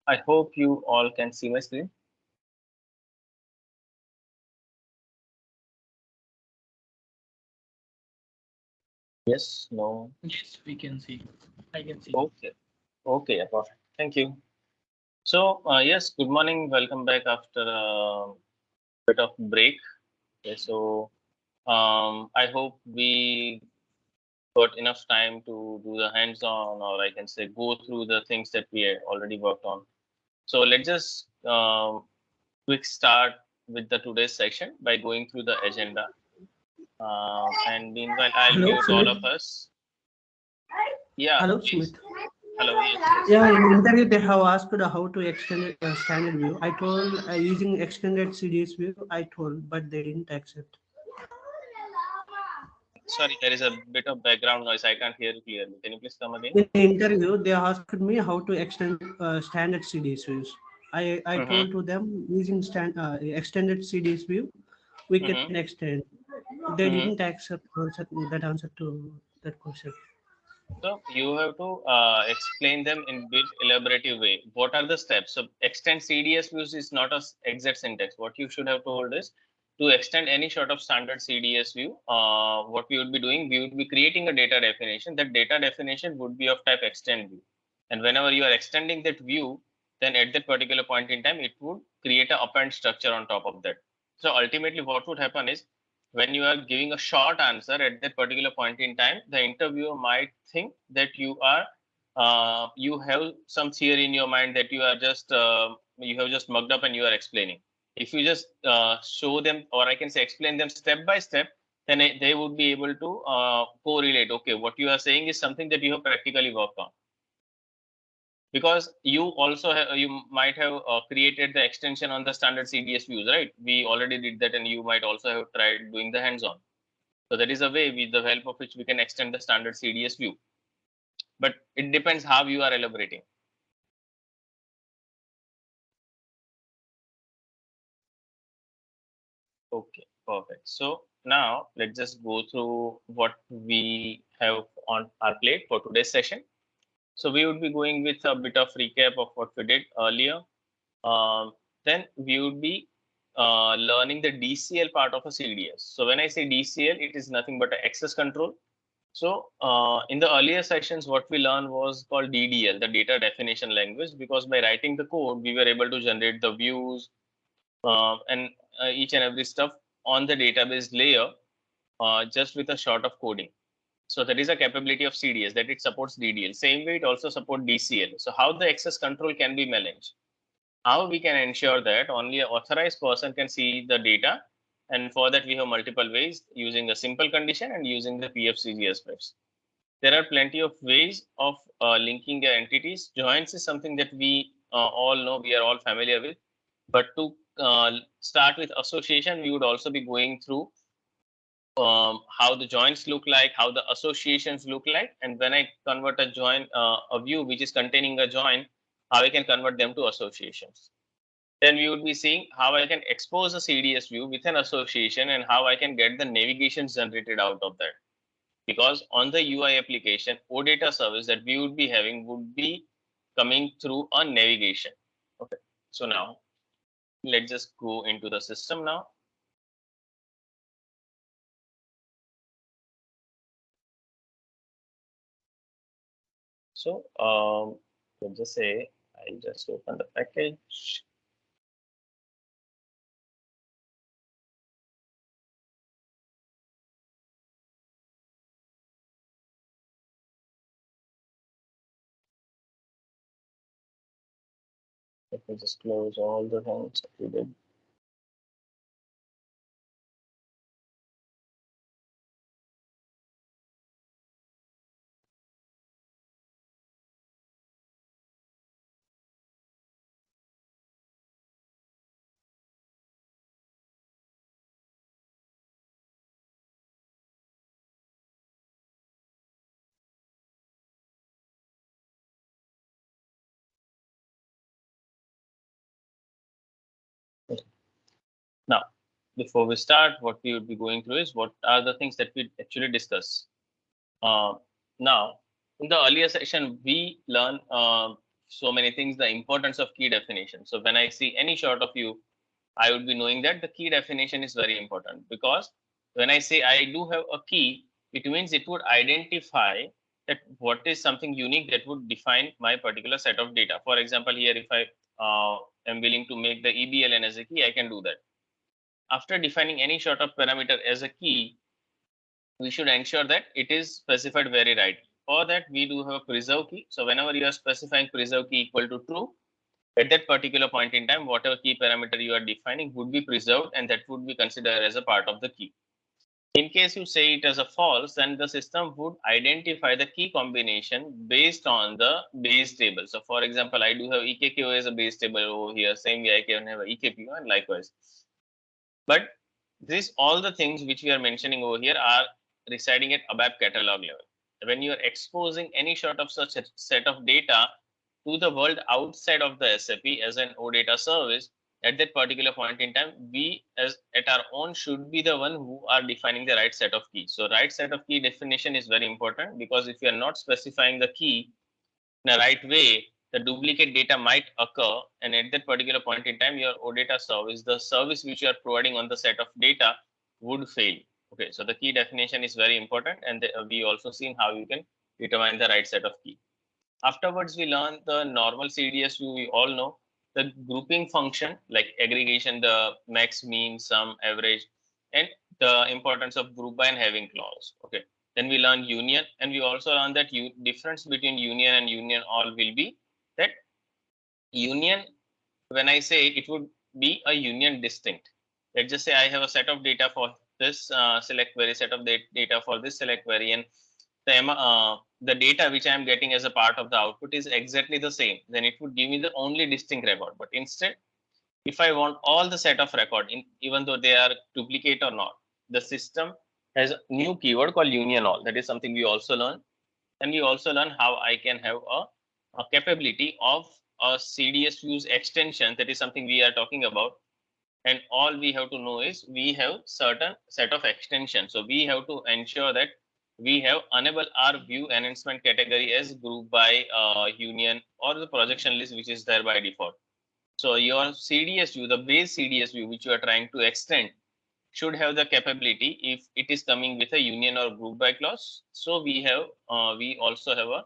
I hope you all can see my screen. Yes, no. Yes, we can see. I can see. Okay. Okay, yeah, perfect. Thank you. So, yes, good morning. Welcome back after a bit of break. Okay, so I hope we got enough time to do the hands-on, or I can say go through the things that we already worked on. So let's just quick start with the today's session by going through the agenda. And meanwhile, I'll Hello, mute all Sumit. of us. Yeah, Hello, please. Sumit. Hello. Yes, yes. Yeah, in the interview they have asked how to extend standard view. I told using extended CDS view. I told, but they didn't accept. Sorry, there is a bit of background noise. I can't hear you clearly. Can you please come again? In the interview, they asked me how to extend standard CDS views. I Mm-hmm. told to them using extended CDS view, we can Mm-hmm. extend. They Mm-hmm. didn't accept that answer to that question. So you have to explain them in bit elaborative way. What are the steps? So extend CDS views is not a exact syntax. What you should have told is to extend any sort of standard CDS view. What we would be doing, we would be creating a data definition. That data definition would be of type extend view. And whenever you are extending that view, then at that particular point in time, it would create a append structure on top of that. So ultimately, what would happen is when you are giving a short answer at that particular point in time, the interviewer might think that you have some theory in your mind that you have just mugged up and you are explaining. If you just show them, or I can say explain them step by step, then they would be able to correlate. Okay, what you are saying is something that you have practically worked on, because you also you might have created the extension on the standard CDS views, right? We already did that, and you might also have tried doing the hands-on. So that is a way with the help of which we can extend the standard CDS view. But it depends how you are elaborating. Okay, perfect. So now let's just go through what we have on our plate for today's session. So we would be going with a bit of recap of what we did earlier. Then we would be learning the DCL part of a CDS. So when I say DCL, it is nothing but access control. So in the earlier sessions, what we learned was called DDL, the data definition language, because by writing the code, we were able to generate the views and each and every stuff on the database layer just with a short of coding. So that is a capability of CDS, that it supports DDL. Same way, it also supports DCL. So how the access control can be managed? How we can ensure that only an authorized person can see the data? And for that, we have multiple ways, using a simple condition and using the PFCG aspects. There are plenty of ways of linking the entities. Joins is something that we all know, we are all familiar with. But to start with association, we would also be going through how the joints look like, how the associations look like, and when I convert a join, a view which is containing a join, how I can convert them to associations. Then we would be seeing how I can expose a CDS view with an association and how I can get the navigations generated out of that. Because on the UI application, OData service that we would be having would be coming through a navigation. Okay, so now let's just go into the system now. So let's just say I just open the package. Let me just close all the things that we did. Now, before we start, what we would be going through is what are the things that we actually discuss. Uh, Now, in the earlier session, we learned so many things, the importance of key definition. So when I see any shot of you, I would be knowing that the key definition is very important, because when I say I do have a key, it means it would identify that what is something unique that would define my particular set of data. For example, here if I am willing to make the EBLN as a key, I can do that. After defining any sort of parameter as a key, we should ensure that it is specified very right. For that, we do have a preserve key. So whenever you are specifying preserve key equal to true, at that particular point in time, whatever key parameter you are defining would be preserved, and that would be considered as a part of the key. In case you say it as a false, then the system would identify the key combination based on the base table. So for example, I do have EKQ as a base table over here. Same way I can have a EKPO and likewise. But this all the things which we are mentioning over here are residing at ABAP catalog level. When you are exposing any sort of such a set of data to the world outside of the SAP as an OData service, at that particular point in time, we as at our own should be the one who are defining the right set of keys. So right set of key definition is very important, because if you are not specifying the key in a right way, the duplicate data might occur, and at that particular point in time, your OData service, the service which you are providing on the set of data, would fail. Okay, so the key definition is very important, and we also seen how you can determine the right set of key. Afterwards, we learn the normal CDS view. We all know the grouping function like aggregation, the max, mean, sum, average, and the importance of group by and having clause. Okay. Then we learn union, and we also learn that difference between union and union all will be that union, when I say it would be a union distinct. Let's just say I have a set of data for this select query, set of data for this select query, and the data which I am getting as a part of the output is exactly the same. Then it would give me the only distinct record. But instead, if I want all the set of record, even though they are duplicate or not, the system has a new keyword called union all. That is something we also learn. And we also learn how I can have a capability of a CDS views extension. That is something we are talking about. And all we have to know is we have certain set of extensions. So we have to ensure that we have enable our view enhancement category as group by union or the projection list, which is there by default. So your CDS view, the base CDS view, which you are trying to extend, should have the capability if it is coming with a union or group by clause. So we also have a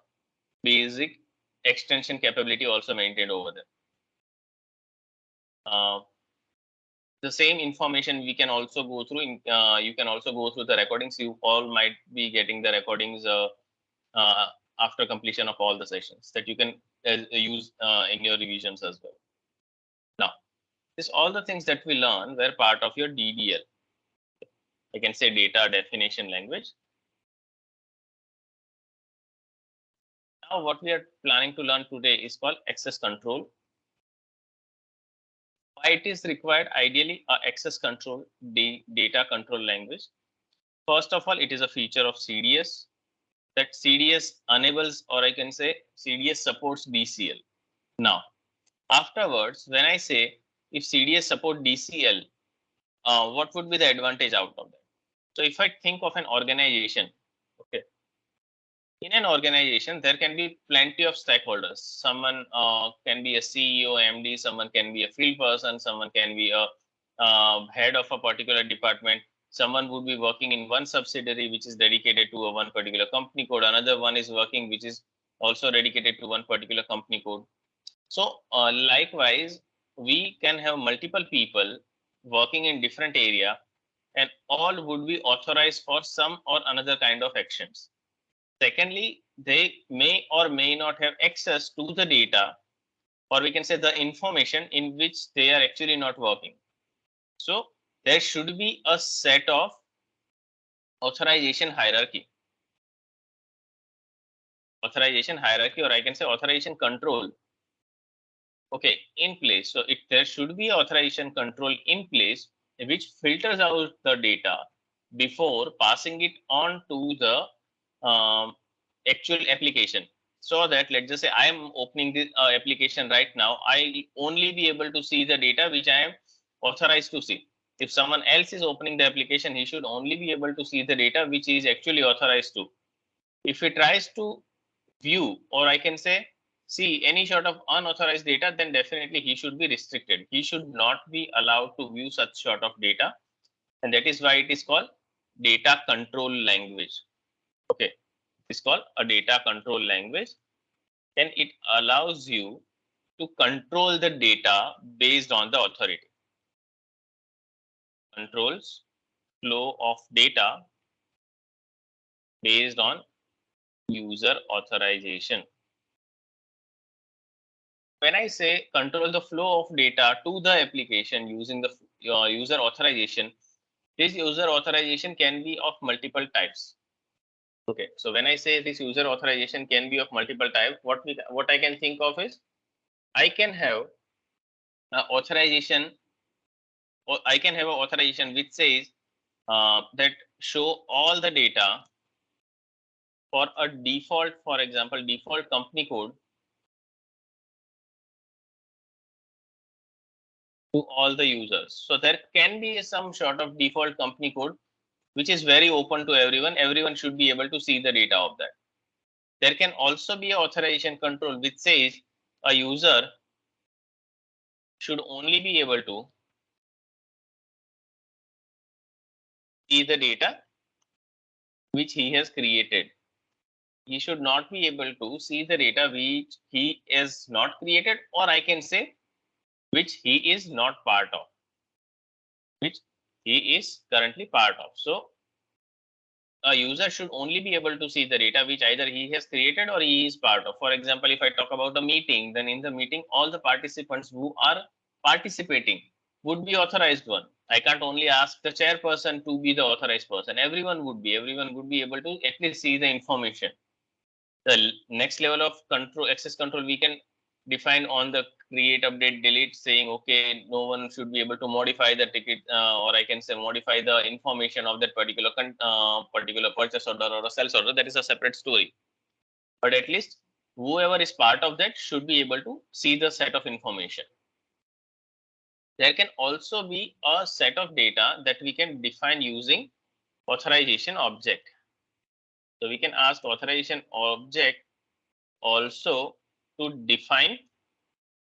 basic extension capability also maintained over there. The same information we can also go through. You can also go through the recordings. You all might be getting the recordings after completion of all the sessions that you can use in your revisions as well. Now, this all the things that we learn were part of your DDL. I can say data definition language. Now, what we are planning to learn today is called access control. Why it is required? Ideally, access control data control language. First of all, it is a feature of CDS. That CDS enables, or I can say CDS supports DCL. Now, afterwards, when I say if CDS support DCL, what would be the advantage out of that? So if I think of an organization, okay, in an organization, there can be plenty of stakeholders. Someone can be a CEO, MD, someone can be a field person, someone can be a head of a particular department. Someone would be working in one subsidiary which is dedicated to a one particular company code. Another one is working which is also dedicated to one particular company code. So likewise, we can have multiple people working in different area, and all would be authorized for some or another kind of actions. Secondly, they may or may not have access to the data, or we can say the information in which they are actually not working. So there should be a set of authorization hierarchy, or I can say authorization control, okay, in place. So there should be authorization control in place which filters out the data before passing it on to the actual application. So that, let's just say I am opening the application right now, I only be able to see the data which I am authorized to see. If someone else is opening the application, he should only be able to see the data which he is actually authorized to. If he tries to view, or I can say see any sort of unauthorized data, then definitely he should be restricted. He should not be allowed to view such sort of data. And that is why it is called data control language. Okay, it's called a data control language. And it allows you to control the data based on the authority. Controls flow of data based on user authorization. When I say control the flow of data to the application using the user authorization, this user authorization can be of multiple types. Okay, so when I say this user authorization can be of multiple types, what I can think of is I can have authorization, or I can have an authorization which says that show all the data for a default, for example, default company code to all the users. So there can be some sort of default company code which is very open to everyone. Everyone should be able to see the data of that. There can also be an authorization control which says a user should only be able to see the data which he has created. He should not be able to see the data which he is not created, or I can say which he is not part of, which he is currently part of. So a user should only be able to see the data which either he has created or he is part of. For example, if I talk about a meeting, then in the meeting, all the participants who are participating would be authorized one. I can't only ask the chairperson to be the authorized person. Everyone would be able to at least see the information. The next level of control, access control, we can define on the create, update, delete, saying okay, no one should be able to modify the ticket, or I can say modify the information of that particular purchase order or a sales order. That is a separate story, but at least whoever is part of that should be able to see the set of information. There can also be a set of data that we can define using authorization object. So we can ask authorization object also to define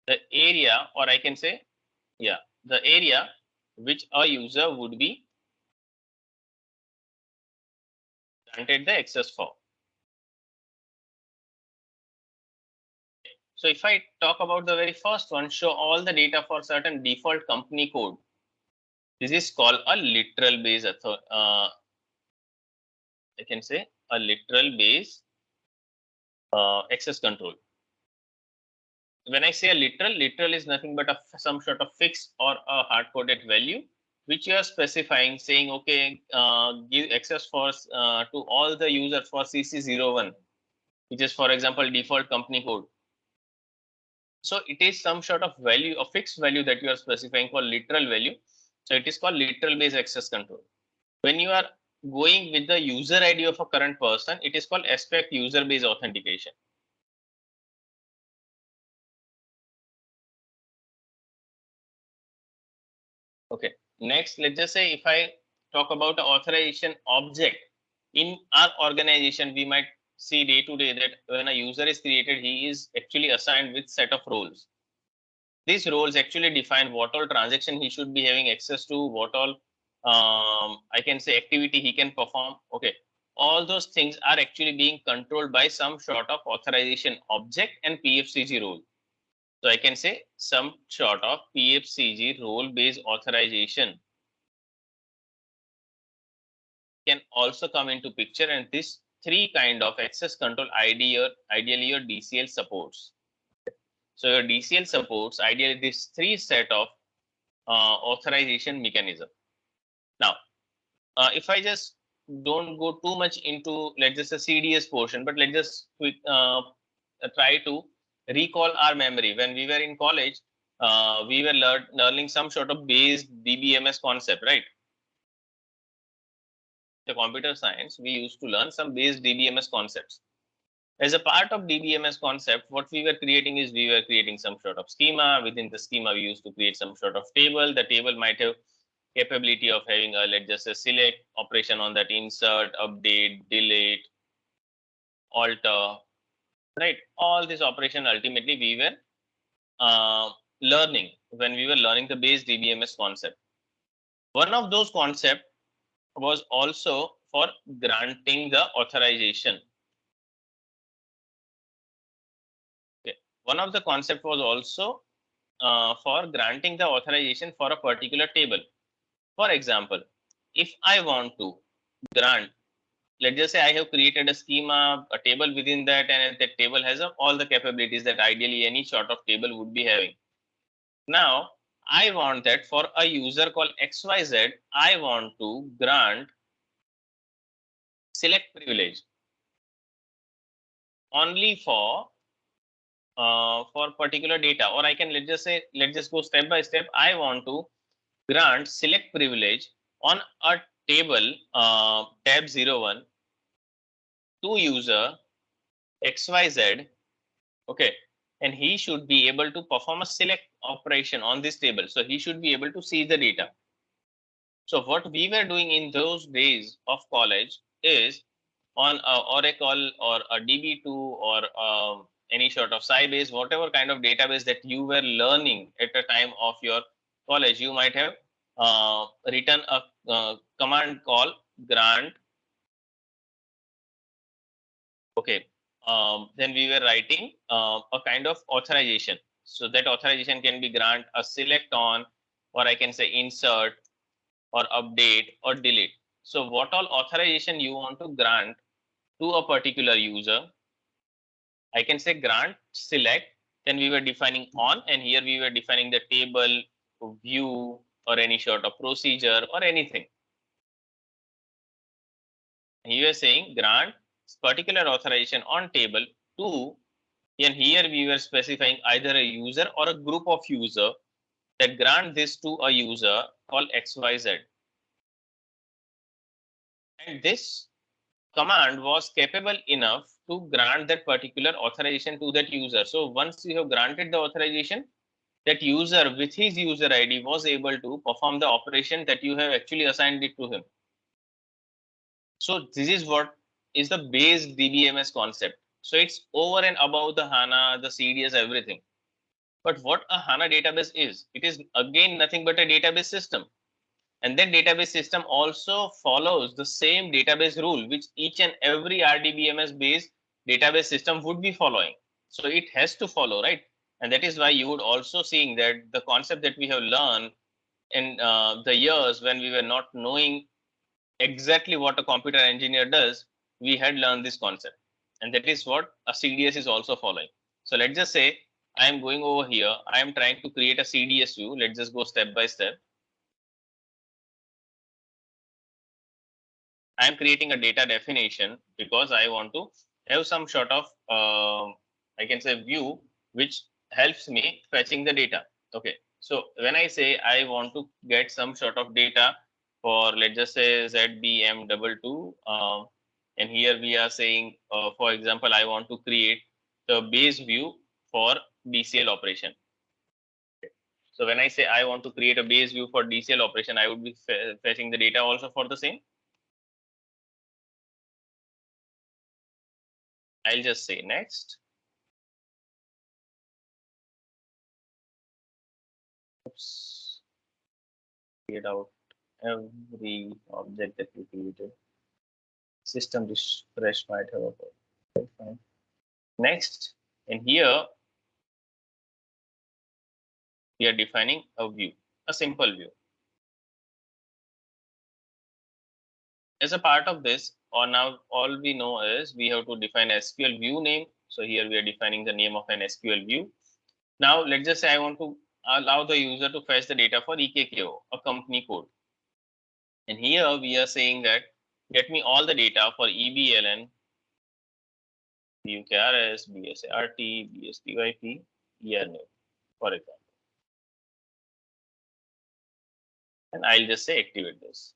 the area, or I can say, yeah, the area which a user would be granted the access for. So if I talk about the very first one, show all the data for certain default company code. This is called a literal base I can say a literal base access control. When I say a literal is nothing but some sort of fixed or a hard-coded value which you are specifying, saying okay, give access for to all the users for CC01, which is for example default company code. So it is some sort of value, a fixed value that you are specifying for literal value. So it is called literal based access control. When you are going with the user ID of a current person, it is called aspect user based authentication. Okay. Next, let's just say if I talk about the authorization object in our organization, we might see day to day that when a user is created, he is actually assigned with set of roles. These roles actually define what all transaction he should be having access to, what all I can say activity he can perform. Okay, all those things are actually being controlled by some sort of authorization object and PFCG role. So I can say some sort of PFCG role based authorization can also come into picture, and this three kind of access control ideally your DCL supports. So your DCL supports ideally this three set of authorization mechanism. Now, if I just don't go too much into let's just a CDS portion, but let's just try to recall our memory. When we were in college, we were learning some sort of base DBMS concept, right? The computer science, we used to learn some base DBMS concepts. As a part of DBMS concept, what we were creating is we were creating some sort of schema. Within the schema, we used to create some sort of table. The table might have capability of having a, let's just say, select operation on that, insert, update, delete, alter, right? All this operation ultimately we were learning when we were learning the base DBMS concept. One of those concepts was also for granting the authorization. Okay. One of the concept was also for granting the authorization for a particular table. For example, if I want to grant, let's just say I have created a schema, a table within that, and that table has all the capabilities that ideally any sort of table would be having. Now, I want that for a user called XYZ, I want to grant select privilege only for particular data, or I can let's just go step by step. I want to grant select privilege on a table tab 01 to user XYZ. Okay, and he should be able to perform a select operation on this table. So he should be able to see the data. So what we were doing in those days of college is on Oracle or a DB2 or any sort of Sybase, whatever kind of database that you were learning at the time of your college, you might have written a command call grant. Okay, then we were writing a kind of authorization. So that authorization can be grant a select on, or I can say insert or update or delete. So what all authorization you want to grant to a particular user, I can say grant select, then we were defining on, and here we were defining the table, view, or any sort of procedure or anything. He was saying grant particular authorization on table to, and here we were specifying either a user or a group of user that grant this to a user called XYZ. And this command was capable enough to grant that particular authorization to that user. So once you have granted the authorization, that user with his user ID was able to perform the operation that you have actually assigned it to him. So this is what is the base DBMS concept. So it's over and above the HANA, the CDS, everything. But what a HANA database is, it is again nothing but a database system. And that database system also follows the same database rule which each and every RDBMS based database system would be following. So it has to follow, right? And that is why you would also seeing that the concept that we have learned in the years when we were not knowing exactly what a computer engineer does, we had learned this concept. And that is what a CDS is also following. So let's just say I am going over here, I am trying to create a CDS view. Let's just go step by step. I am creating a data definition because I want to have some sort of I can say view which helps me fetching the data. Okay, so when I say I want to get some sort of data for, let's just say ZBM22, and here we are saying, for example, I want to create the base view for DCL operation. So when I say I want to create a base view for DCL operation, I would be fetching the data also for the same. I'll just say next. Oops. Create out every object that we created. System refresh might have occurred. Okay, fine. Next, in here, we are defining a view, a simple view. As a part of this, or now all we know is we have to define SQL view name. So here we are defining the name of an SQL view. Now let's just say I want to allow the user to fetch the data for EKKO, a company code. And here we are saying that get me all the data for EBLN, BUKRS, BSART, BSPYP, ERName, for example. And I'll just say activate this.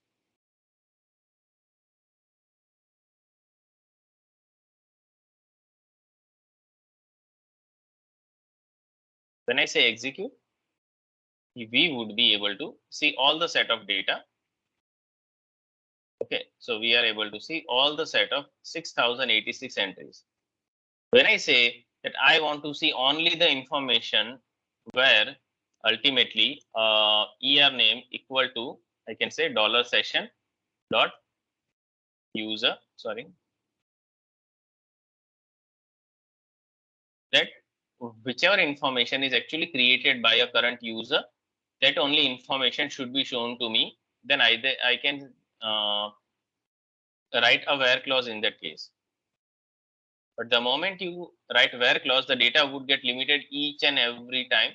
When I say execute, we would be able to see all the set of data. Okay, so we are able to see all the set of 6086 entries. When I say that I want to see only the information where ultimately ER name equal to, I can say $session dot user, sorry, that whichever information is actually created by a current user, that only information should be shown to me. Then I can write a where clause in that case. But the moment you write where clause, the data would get limited each and every time.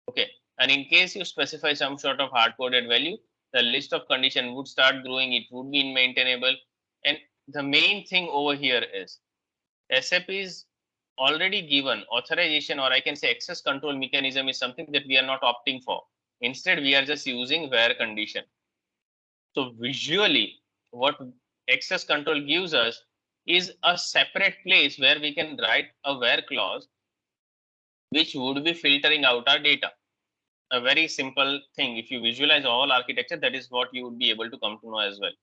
Okay. And in case you specify some sort of hard coded value, the list of condition would start growing. It would be maintainable. And the main thing over here is SAP is already given authorization, or I can say access control mechanism is something that we are not opting for. Instead, we are just using where condition. So visually, what access control gives us is a separate place where we can write a where clause, which would be filtering out our data. A very simple thing. If you visualize all architecture, that is what you would be able to come to know as well.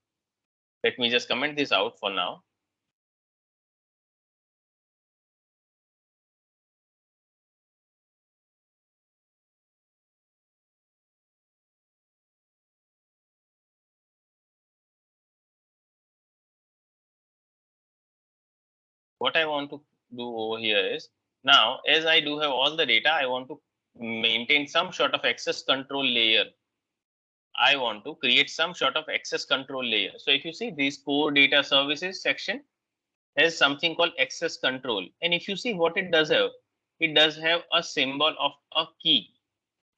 Let me just comment this out for now. What I want to do over here is, now as I do have all the data, I want to maintain some sort of access control layer. I want to create some sort of access control layer. So if you see this core data services section has something called access control. And if you see what it does have, it does have a symbol of a key.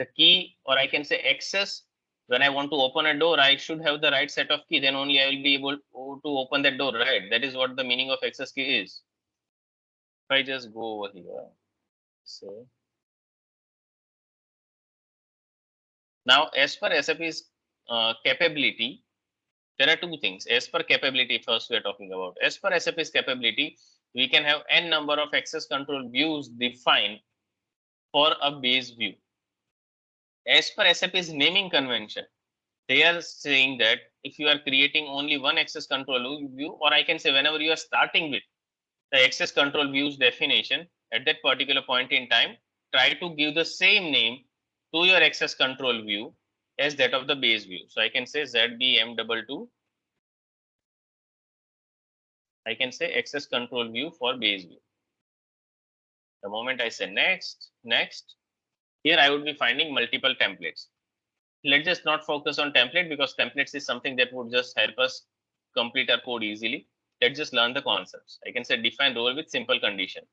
The key, or I can say access, when I want to open a door, I should have the right set of key. Then only I will be able to open that door, right? That is what the meaning of access key is. If I just go over here, so now as per SAP's capability, there are two things. As per capability, first we are talking about. As per SAP's capability, we can have n number of access control views defined for a base view. As per SAP's naming convention, they are saying that if you are creating only one access control view, or I can say whenever you are starting with the access control views definition at that particular point in time, try to give the same name to your access control view as that of the base view. So I can say ZBM22. I can say access control view for base view. The moment I say next, here I would be finding multiple templates. Let's just not focus on template, because templates is something that would just help us complete our code easily. Let's just learn the concepts. I can say define role with simple condition.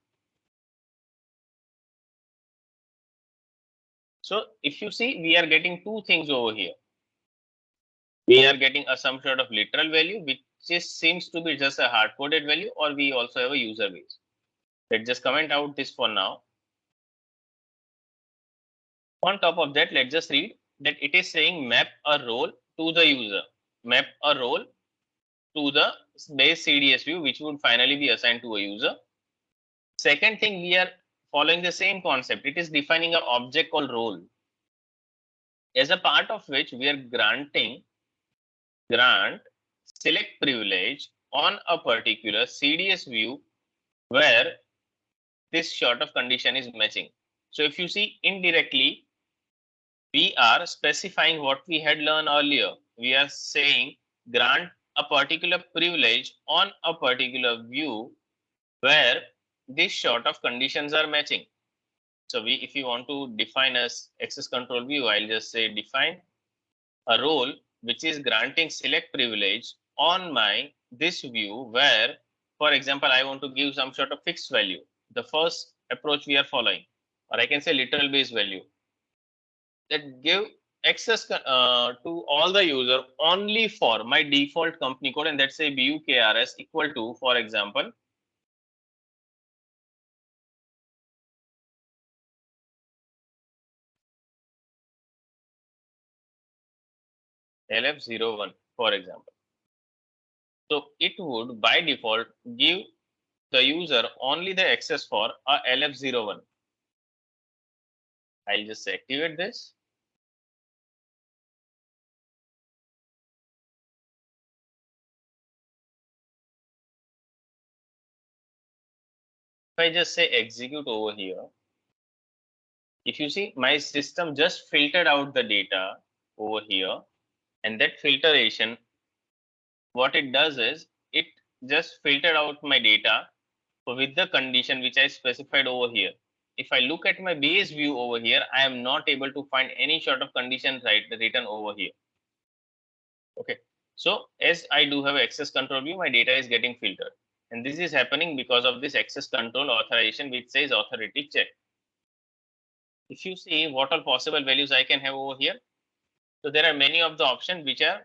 So if you see, we are getting two things over here. We are getting some sort of literal value, which seems to be just a hard coded value, or we also have a user base. Let's just comment out this for now. On top of that, let's just read that it is saying map a role to the user, map a role to the base CDS view, which would finally be assigned to a user. Second thing, we are following the same concept. It is defining an object called role, as a part of which we are grant select privilege on a particular CDS view where this sort of condition is matching. So if you see, indirectly, we are specifying what we had learned earlier. We are saying grant a particular privilege on a particular view where this sort of conditions are matching. So if you want to define as access control view, I'll just say define a role which is granting select privilege on my this view where, for example, I want to give some sort of fixed value. The first approach we are following, or I can say literal base value, that give access to all the user only for my default company code, and let's say BUKRS equal to, for example, LF01, for example. So it would by default give the user only the access for a LF01. I'll just activate this. If I just say execute over here, if you see my system just filtered out the data over here, and that filtration, what it does is it just filtered out my data with the condition which I specified over here. If I look at my base view over here, I am not able to find any sort of condition written over here. Okay, so as I do have access control view, my data is getting filtered, and this is happening because of this access control authorization which says authority check. If you see what all possible values I can have over here, so there are many of the options which are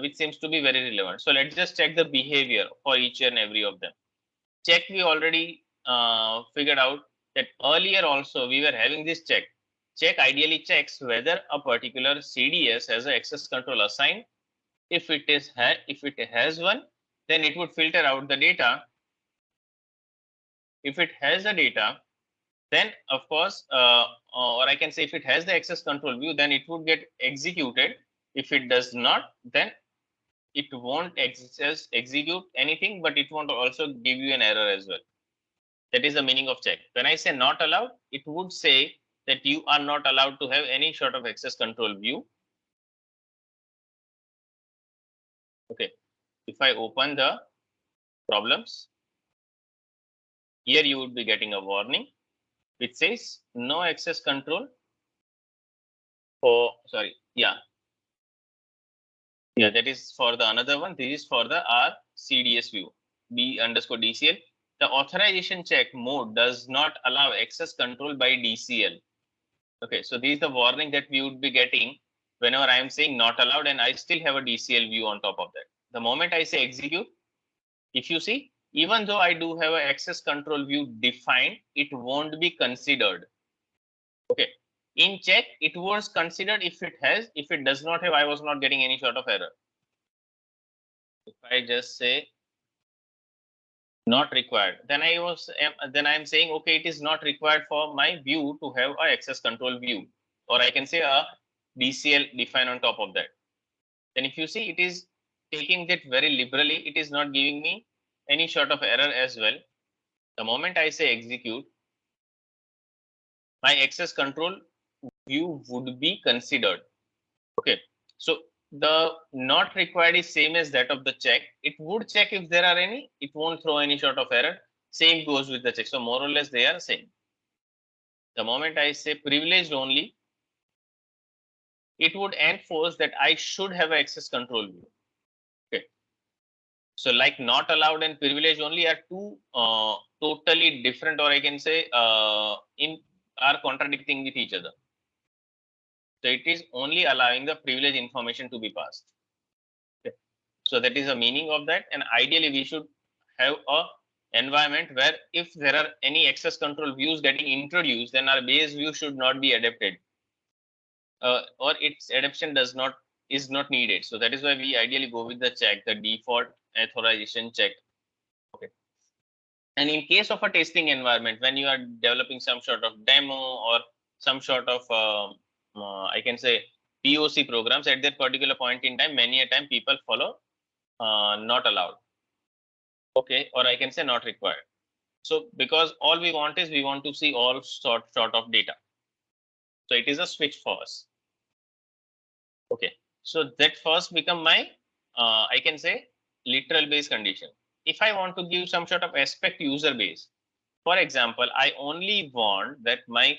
which seems to be very relevant. So let's just check the behavior for each and every of them. Check, we already figured out that earlier also we were having this check. Check ideally checks whether a particular CDS has an access control assigned. If it has one, then it would filter out the data. If it has the data, then of course, or I can say if it has the access control view, then it would get executed. If it does not, then it won't execute anything, but it won't also give you an error as well. That is the meaning of check. When I say not allowed, it would say that you are not allowed to have any sort of access control view. Okay, if I open the problems, here you would be getting a warning which says no access control for, sorry, yeah, that is for the another one. This is for the R CDS view, B underscore DCL. The authorization check mode does not allow access control by DCL. Okay, so this is the warning that we would be getting whenever I am saying not allowed and I still have a DCL view on top of that. The moment I say execute, if you see, even though I do have an access control view defined, it won't be considered. Okay, in check, it was considered if it has. If it does not have, I was not getting any sort of error. If I just say not required, then I'm saying, okay, it is not required for my view to have a access control view, or I can say a DCL define on top of that. Then if you see, it is taking that very liberally. It is not giving me any sort of error as well. The moment I say execute, my access control view would be considered. Okay, so the not required is same as that of the check. It would check if there are any, it won't throw any sort of error. Same goes with the check. So more or less they are same. The moment I say privileged only, it would enforce that I should have access control view. Okay, so like not allowed and privilege only are two totally different, or I can say are contradicting with each other. So it is only allowing the privilege information to be passed. Okay. So that is the meaning of that. And ideally we should have a environment where if there are any access control views getting introduced, then our base view should not be adapted, or its adaptation is not needed. So that is why we ideally go with the check, the default authorization check. Okay. And in case of a testing environment, when you are developing some sort of demo or some sort of I can say POC programs, at that particular point in time, many a time people follow not allowed. Okay, or I can say not required. So because all we want is we want to see all sort of data. So it is a switch for us. Okay, so that first become my I can say literal base condition. If I want to give some sort of aspect user base, for example, I only want that my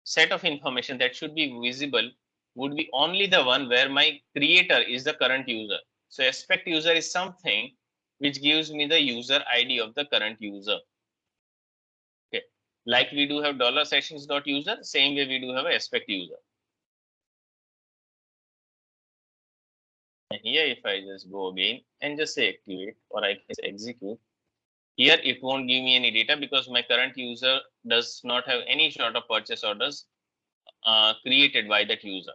set of information that should be visible would be only the one where my creator is the current user. So aspect user is something which gives me the user ID of the current user. Okay, like we do have $sessions.user, same way we do have a aspect user. And here if I just go again and just say activate, or I can say execute, here it won't give me any data because my current user does not have any sort of purchase orders created by that user.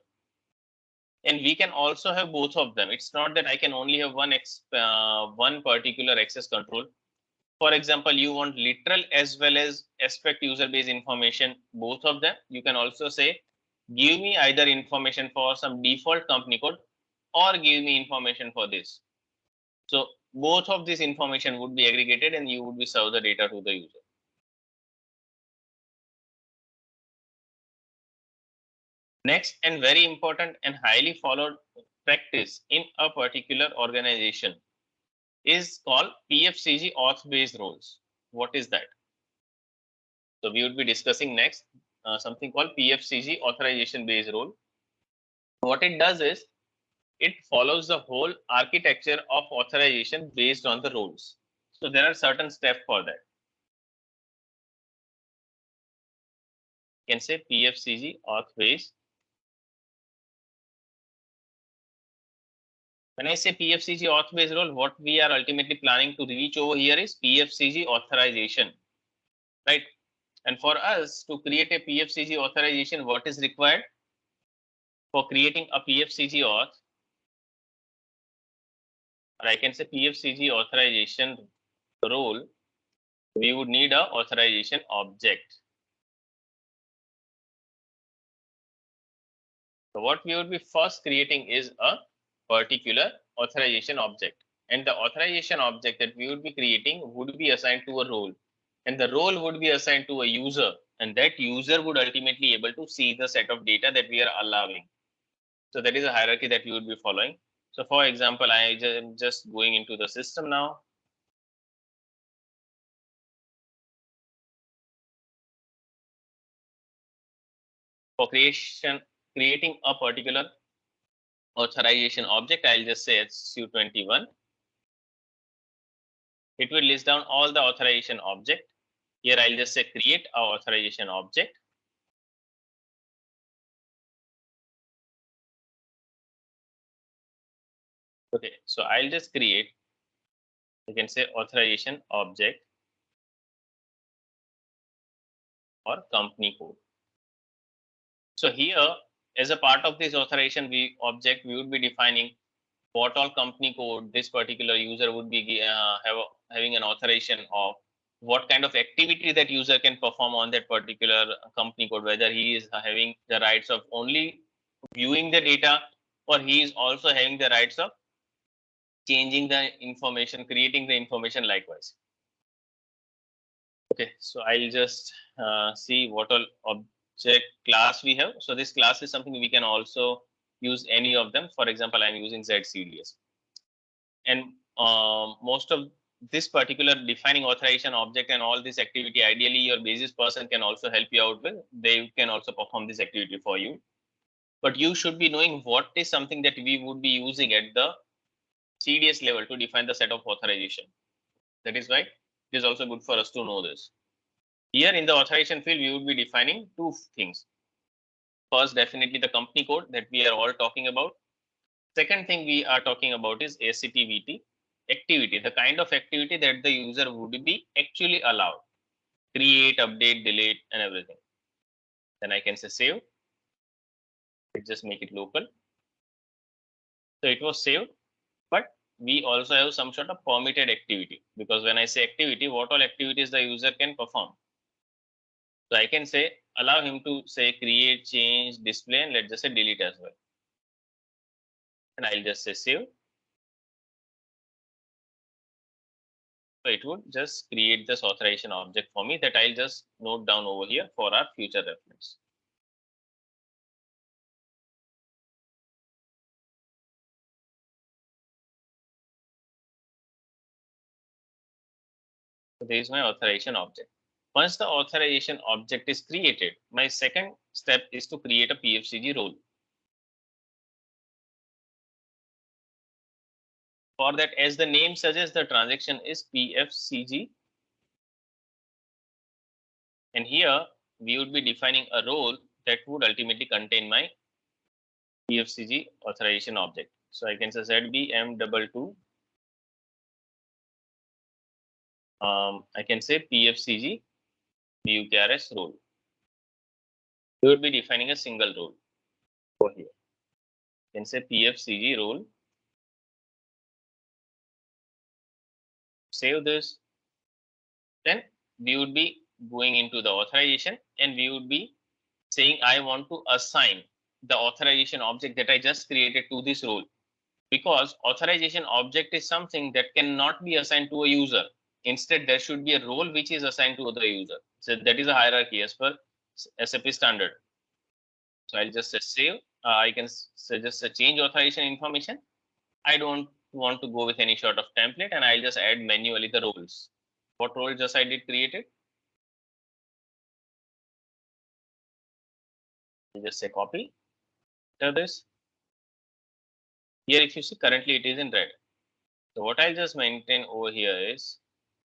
And we can also have both of them. It's not that I can only have one particular access control. For example, you want literal as well as aspect user base information, both of them. You can also say, give me either information for some default company code or give me information for this. So both of this information would be aggregated and you would be serve the data to the user. Next, and very important and highly followed practice in a particular organization is called PFCG auth based roles. What is that? So we would be discussing next something called PFCG authorization based role. What it does is it follows the whole architecture of authorization based on the roles. So there are certain steps for that. You can say PFCG auth based. When I say PFCG auth based role, what we are ultimately planning to reach over here is PFCG authorization, right? And for us to create a PFCG authorization, what is required for creating a PFCG auth, or I can say PFCG authorization role, we would need a authorization object. So what we would be first creating is a particular authorization object, and the authorization object that we would be creating would be assigned to a role, and the role would be assigned to a user, and that user would ultimately able to see the set of data that we are allowing. So that is a hierarchy that we would be following. So for example, I am just going into the system now. For creating a particular authorization object, I'll just say SU21. It will list down all the authorization object. Here I'll just say create a authorization object. Okay, so I'll just create, you can say authorization object or company code. So here, as a part of this authorization object, we would be defining what all company code this particular user would be having an authorization of, what kind of activity that user can perform on that particular company code, whether he is having the rights of only viewing the data, or he is also having the rights of changing the information, creating the information likewise. Okay, so I'll just see what all object class we have. So this class is something we can also use any of them. For example, I'm using ZCDS. And most of this particular defining authorization object and all this activity, ideally your basis person can also help you out with. They can also perform this activity for you. But you should be knowing what is something that we would be using at the CDS level to define the set of authorization. That is why it is also good for us to know this. Here in the authorization field, we would be defining two things. First, definitely the company code that we are all talking about. Second thing we are talking about is ACTVT activity, the kind of activity that the user would be actually allowed. Create, update, delete, and everything. Then I can say save. It just make it local. So it was saved, but we also have some sort of permitted activity, because when I say activity, what all activities the user can perform. So I can say allow him to say create, change, display, and let's just say delete as well. And I'll just say save. So it would just create this authorization object for me that I'll just note down over here for our future reference. So there is my authorization object. Once the authorization object is created, my second step is to create a PFCG role. For that, as the name suggests, the transaction is PFCG. And here we would be defining a role that would ultimately contain my PFCG authorization object. So I can say ZBM22. I can say PFCG VUKRS role. We would be defining a single role over here. You can say PFCG role. Save this. Then we would be going into the authorization and we would be saying I want to assign the authorization object that I just created to this role. because authorization object is something that cannot be assigned to a user. Instead, there should be a role which is assigned to the user. So that is a hierarchy as per SAP standard. So I'll just say save. I can suggest a change authorization information. I don't want to go with any sort of template, and I'll just add manually the roles. What role just I did created? I just say copy. After this, here if you see currently it is in red. So what I'll just maintain over here is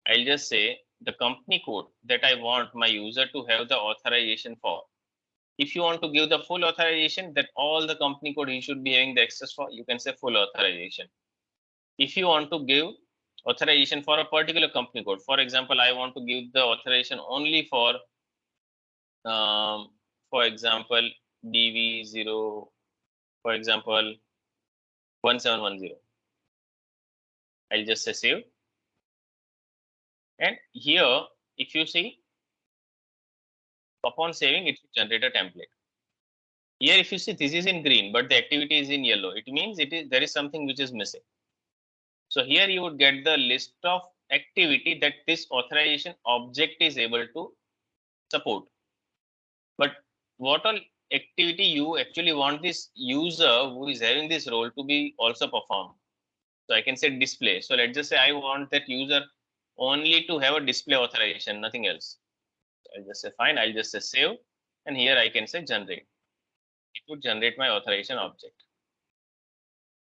I'll just say the company code that I want my user to have the authorization for. If you want to give the full authorization that all the company code he should be having the access for, you can say full authorization. If you want to give authorization for a particular company code, for example, I want to give the authorization only for example, DV0, for example, 1710. I'll just say save. And here, if you see, upon saving, it will generate a template. Here, if you see, this is in green, but the activity is in yellow. It means there is something which is missing. So here you would get the list of activity that this authorization object is able to support. But what all activity you actually want this user who is having this role to be also performed? So I can say display. So let's just say I want that user only to have a display authorization, nothing else. I'll just say fine. I'll just say save, and here I can say generate. It would generate my authorization object.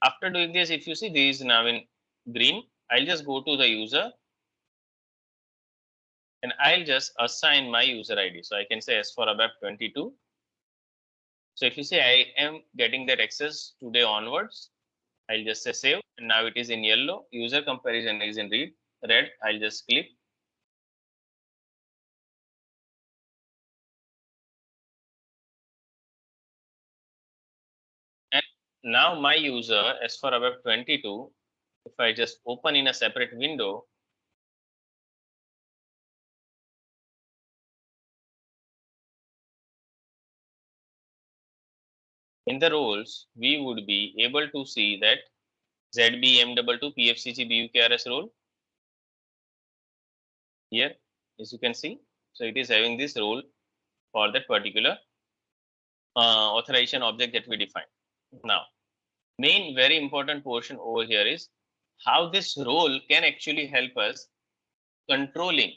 After doing this, if you see this is now in green, I'll just go to the user and I'll just assign my user ID. So I can say S for ABAP 22. So if you see I am getting that access today onwards, I'll just say save, and now it is in yellow. User comparison is in red. I'll just click. And now my user S for ABAP 22, if I just open in a separate window, in the roles, we would be able to see that ZBM22 PFCG BUKRS role here, as you can see. So it is having this role for that particular authorization object that we define. Now, main very important portion over here is how this role can actually help us controlling,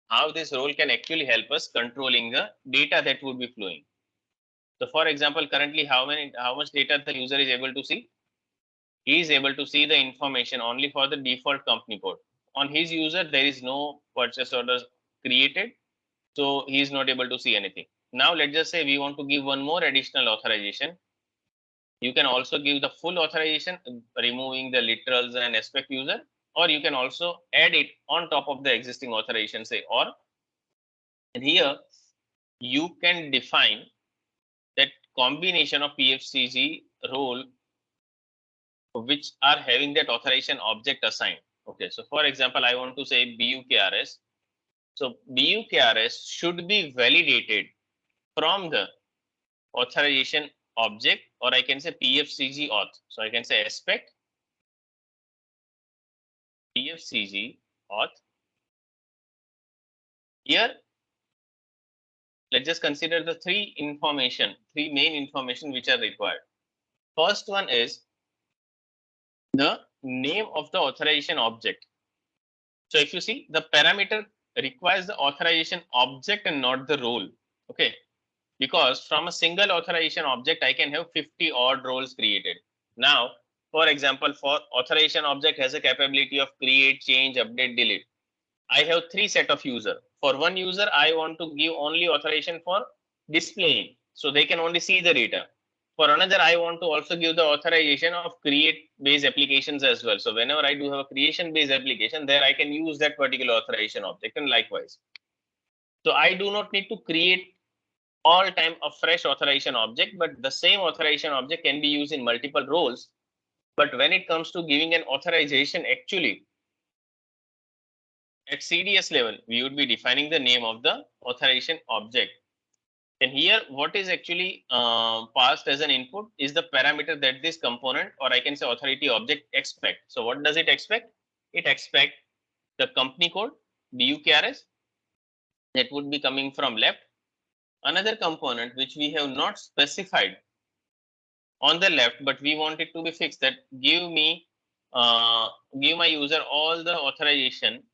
how this role can actually help us controlling the data that would be flowing. So for example, currently how much data the user is able to see? He is able to see the information only for the default company code. On his user, there is no purchase orders created, so he is not able to see anything. Now let's just say we want to give one more additional authorization. You can also give the full authorization, removing the literals and aspect user, or you can also add it on top of the existing authorization, say, or and here you can define that combination of PFCG role which are having that authorization object assigned. Okay, so for example, I want to say BUKRS. So BUKRS should be validated from the authorization object, or I can say PFCG auth. So I can say aspect PFCG auth. Here, let's just consider the three main information which are required. First one is the name of the authorization object. So if you see, the parameter requires the authorization object and not the role. Okay, because from a single authorization object, I can have 50 odd roles created. Now, for example, for authorization object has a capability of create, change, update, delete. I have three set of user. For one user, I want to give only authorization for displaying, so they can only see the data. For another, I want to also give the authorization of create based applications as well. So whenever I do have a creation based application, there I can use that particular authorization object, and likewise. So I do not need to create all time a fresh authorization object, but the same authorization object can be used in multiple roles. But when it comes to giving an authorization, actually at CDS level, we would be defining the name of the authorization object. And here, what is actually passed as an input is the parameter that this component, or I can say authority object, expect. So what does it expect? It expect the company code, BUKRS, that would be coming from left. Another component which we have not specified on the left, but we want it to be fixed, that give me give my user all the authorization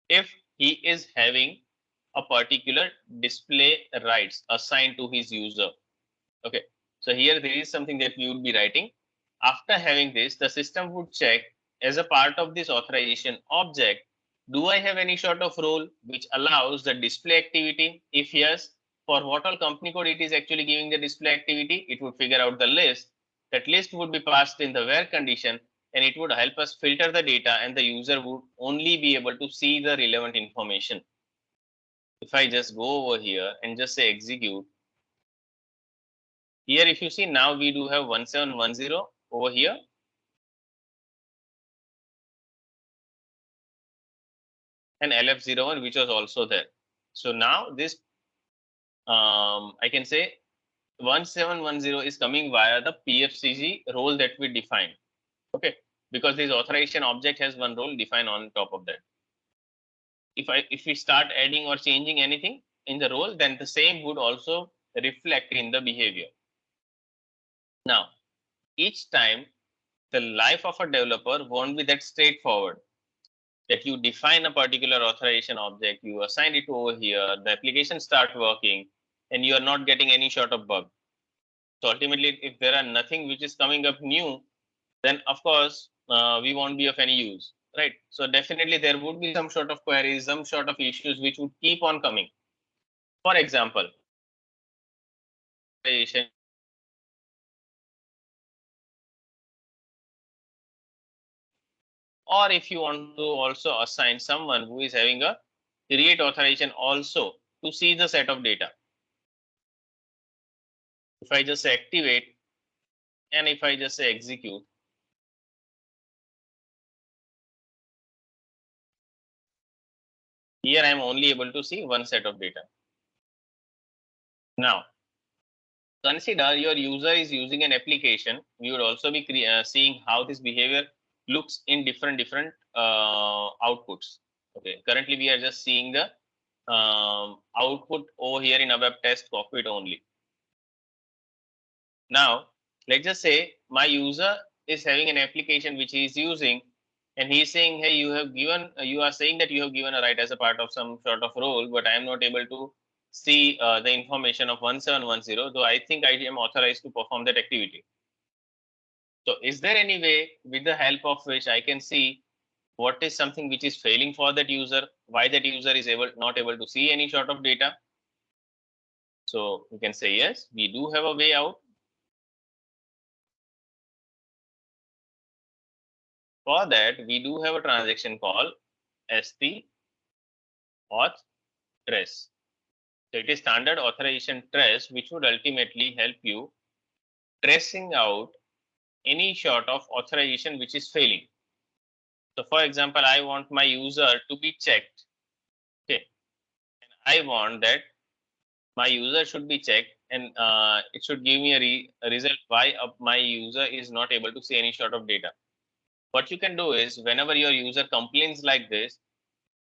if he is having a particular display rights assigned to his user. Okay, so here there is something that we would be writing. After having this, the system would check as a part of this authorization object, do I have any sort of role which allows the display activity? If yes, for what all company code it is actually giving the display activity, it would figure out the list. That list would be passed in the where condition, and it would help us filter the data, and the user would only be able to see the relevant information. If I just go over here and just say execute, here if you see, now we do have 1710 over here, and LF01 which was also there. So now this I can say 1710 is coming via the PFCG role that we defined. Okay, because this authorization object has one role defined on top of that. If we start adding or changing anything in the role, then the same would also reflect in the behavior. Now, each time the life of a developer won't be that straightforward, that you define a particular authorization object, you assign it over here, the application start working, and you are not getting any sort of bug. So ultimately, if there are nothing which is coming up new, then of course we won't be of any use, right? So definitely there would be some sort of queries, some sort of issues which would keep on coming. For example, or if you want to also assign someone who is having a create authorization also to see the set of data. If I just say activate, and if I just say execute, here I am only able to see one set of data. Now, consider your user is using an application. We would also be seeing how this behavior looks in different outputs. Okay, currently we are just seeing the output over here in a web test cockpit only. Now, let's just say my user is having an application which he is using, and he is saying, hey, you are saying that you have given a right as a part of some sort of role, but I am not able to see the information of 1710, though I think I am authorized to perform that activity. So is there any way with the help of which I can see what is something which is failing for that user, why that user is not able to see any sort of data? So we can say yes, we do have a way out. For that, we do have a transaction called st auth trace. So it is standard authorization trace, which would ultimately help you tracing out any sort of authorization which is failing. So for example, I want my user to be checked. Okay, and I want that my user should be checked, and it should give me a result why my user is not able to see any sort of data. What you can do is, whenever your user complains like this,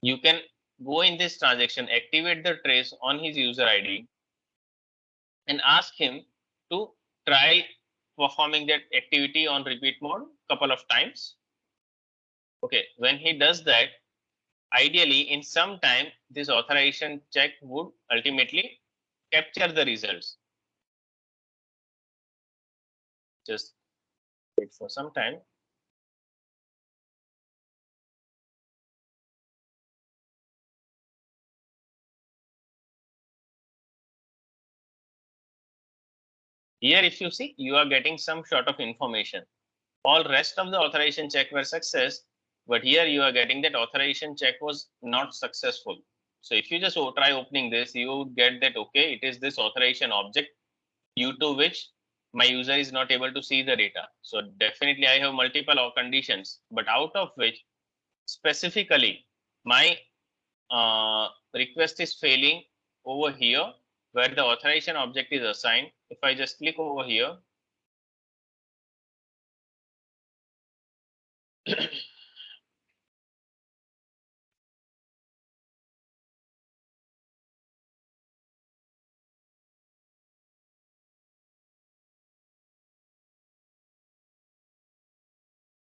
you can go in this transaction, activate the trace on his user ID, and ask him to try performing that activity on repeat mode couple of times. Okay, when he does that, ideally in some time this authorization check would ultimately capture the results. Just wait for some time. Here if you see, you are getting some sort of information. All rest of the authorization check were success, but here you are getting that authorization check was not successful. So if you just try opening this, you would get that, okay, it is this authorization object due to which my user is not able to see the data. So definitely I have multiple conditions, but out of which specifically my request is failing over here where the authorization object is assigned. If I just click over here,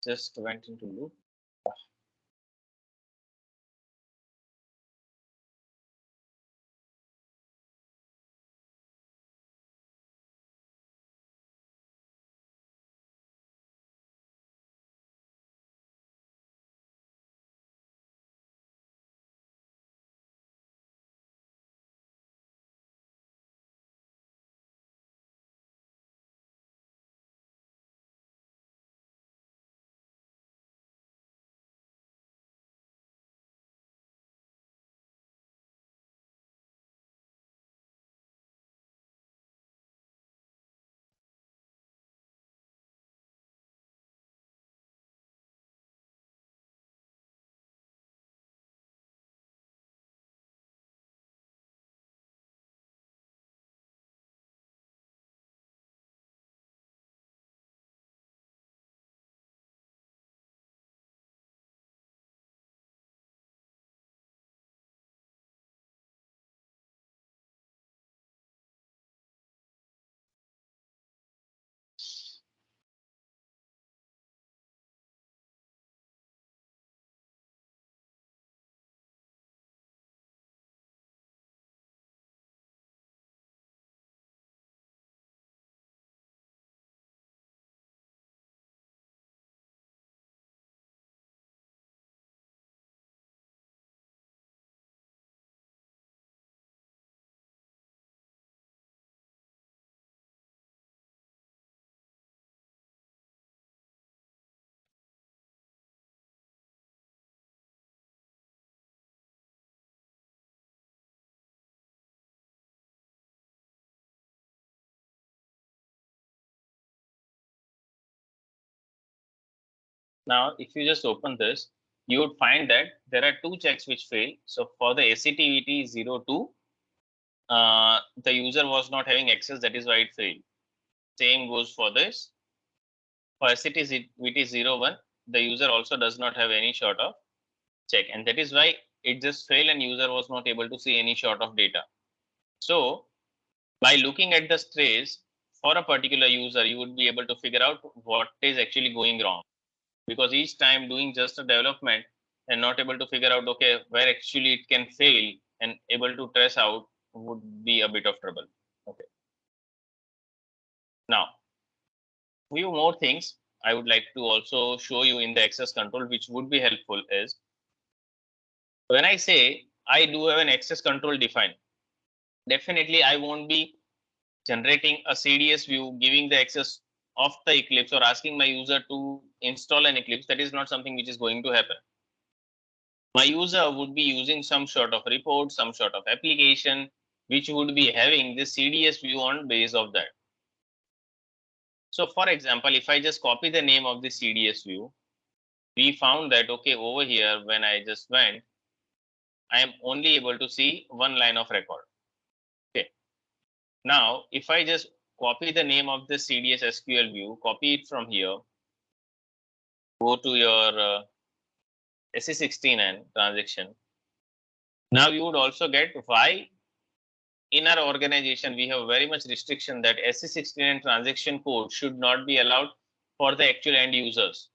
just went into loop. Now, if you just open this, you would find that there are two checks which fail. So for the SCTVT 02, the user was not having access, that is why it failed. Same goes for this. For SCTVT 01, the user also does not have any sort of check, and that is why it just failed and user was not able to see any sort of data. So by looking at the strays for a particular user, you would be able to figure out what is actually going wrong. Because each time doing just a development and not able to figure out, okay, where actually it can fail and able to trace out would be a bit of trouble. Okay. Now, few more things I would like to also show you in the access control, which would be helpful is when I say I do have an access control defined, definitely I won't be generating a CDS view, giving the access of the Eclipse or asking my user to install an Eclipse. That is not something which is going to happen. My user would be using some sort of report, some sort of application, which would be having this CDS view on base of that. So for example, if I just copy the name of the CDS view, we found that, okay, over here, when I just went, I am only able to see one line of record. Okay. Now, if I just copy the name of the CDS SQL view, copy it from here, go to your SE16 transaction. Now you would also get why in our organization we have very much restriction that SE16 transaction code should not be allowed for the actual end users,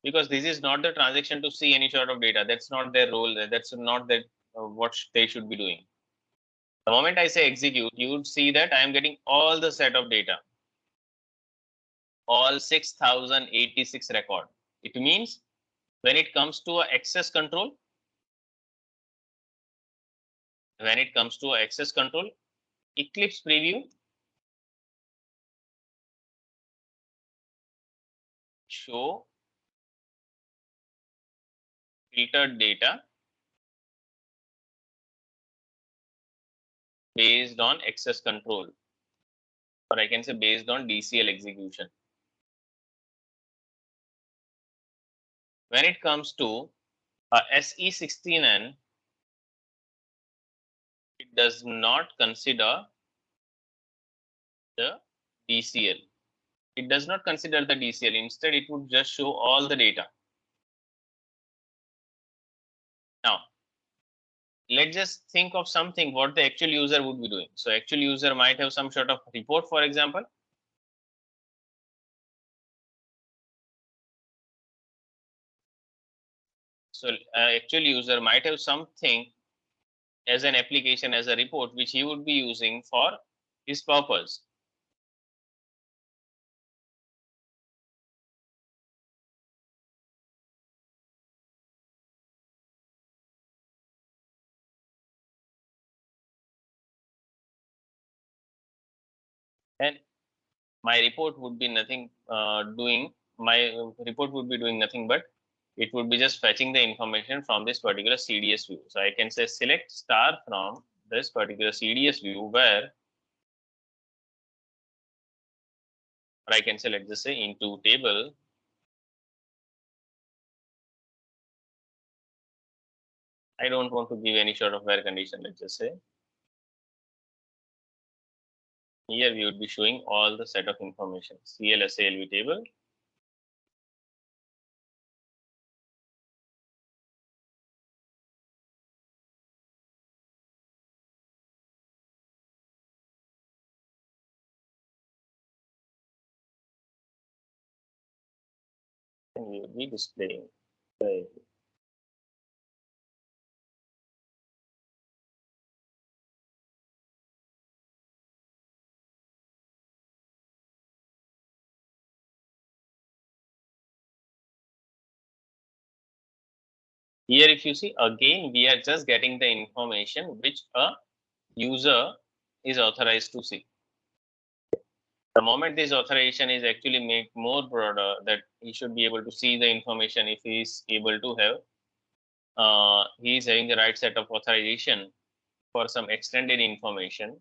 because this is not the transaction to see any sort of data. That's not their role. That's not that what they should be doing. The moment I say execute, you would see that I am getting all the set of data, all 6086 record. It means when it comes to access control, Eclipse preview show filtered data based on access control, or I can say based on DCL execution. When it comes to SE16N, it does not consider the DCL. It does not consider the DCL. Instead, it would just show all the data. Now, let's just think of something what the actual user would be doing. So actual user might have some sort of report, for example. So actual user might have something as an application, as a report, which he would be using for his purpose. And my report would be nothing nothing but it would be just fetching the information from this particular CDS view. So I can say select star from this particular CDS view where, or I can say, let's just say into table. I don't want to give any sort of where condition, let's just say. Here we would be showing all the set of information, CLSALV table. And we will be displaying the. Here, if you see, again, we are just getting the information which a user is authorized to see. The moment this authorization is actually made more broader, that he should be able to see the information if he is able to have, he is having the right set of authorization for some extended information,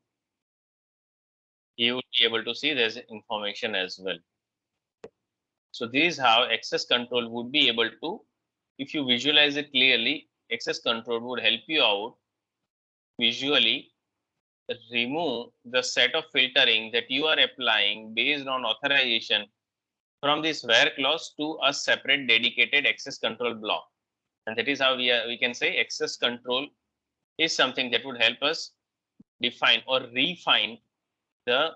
he would be able to see this information as well. So this is how access control would be able to, if you visualize it clearly, access control would help you out visually remove the set of filtering that you are applying based on authorization from this where clause to a separate dedicated access control block. And that is how we can say access control is something that would help us define or refine the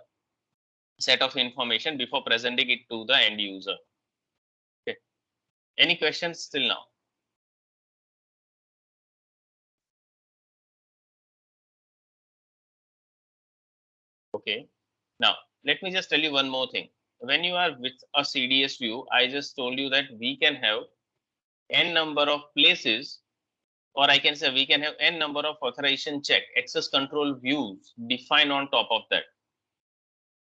set of information before presenting it to the end user. Okay. Any questions still now? Okay. Now, let me just tell you one more thing. When you are with a CDS view, I just told you that we can have n number of places, or I can say we can have n number of authorization check, access control views defined on top of that.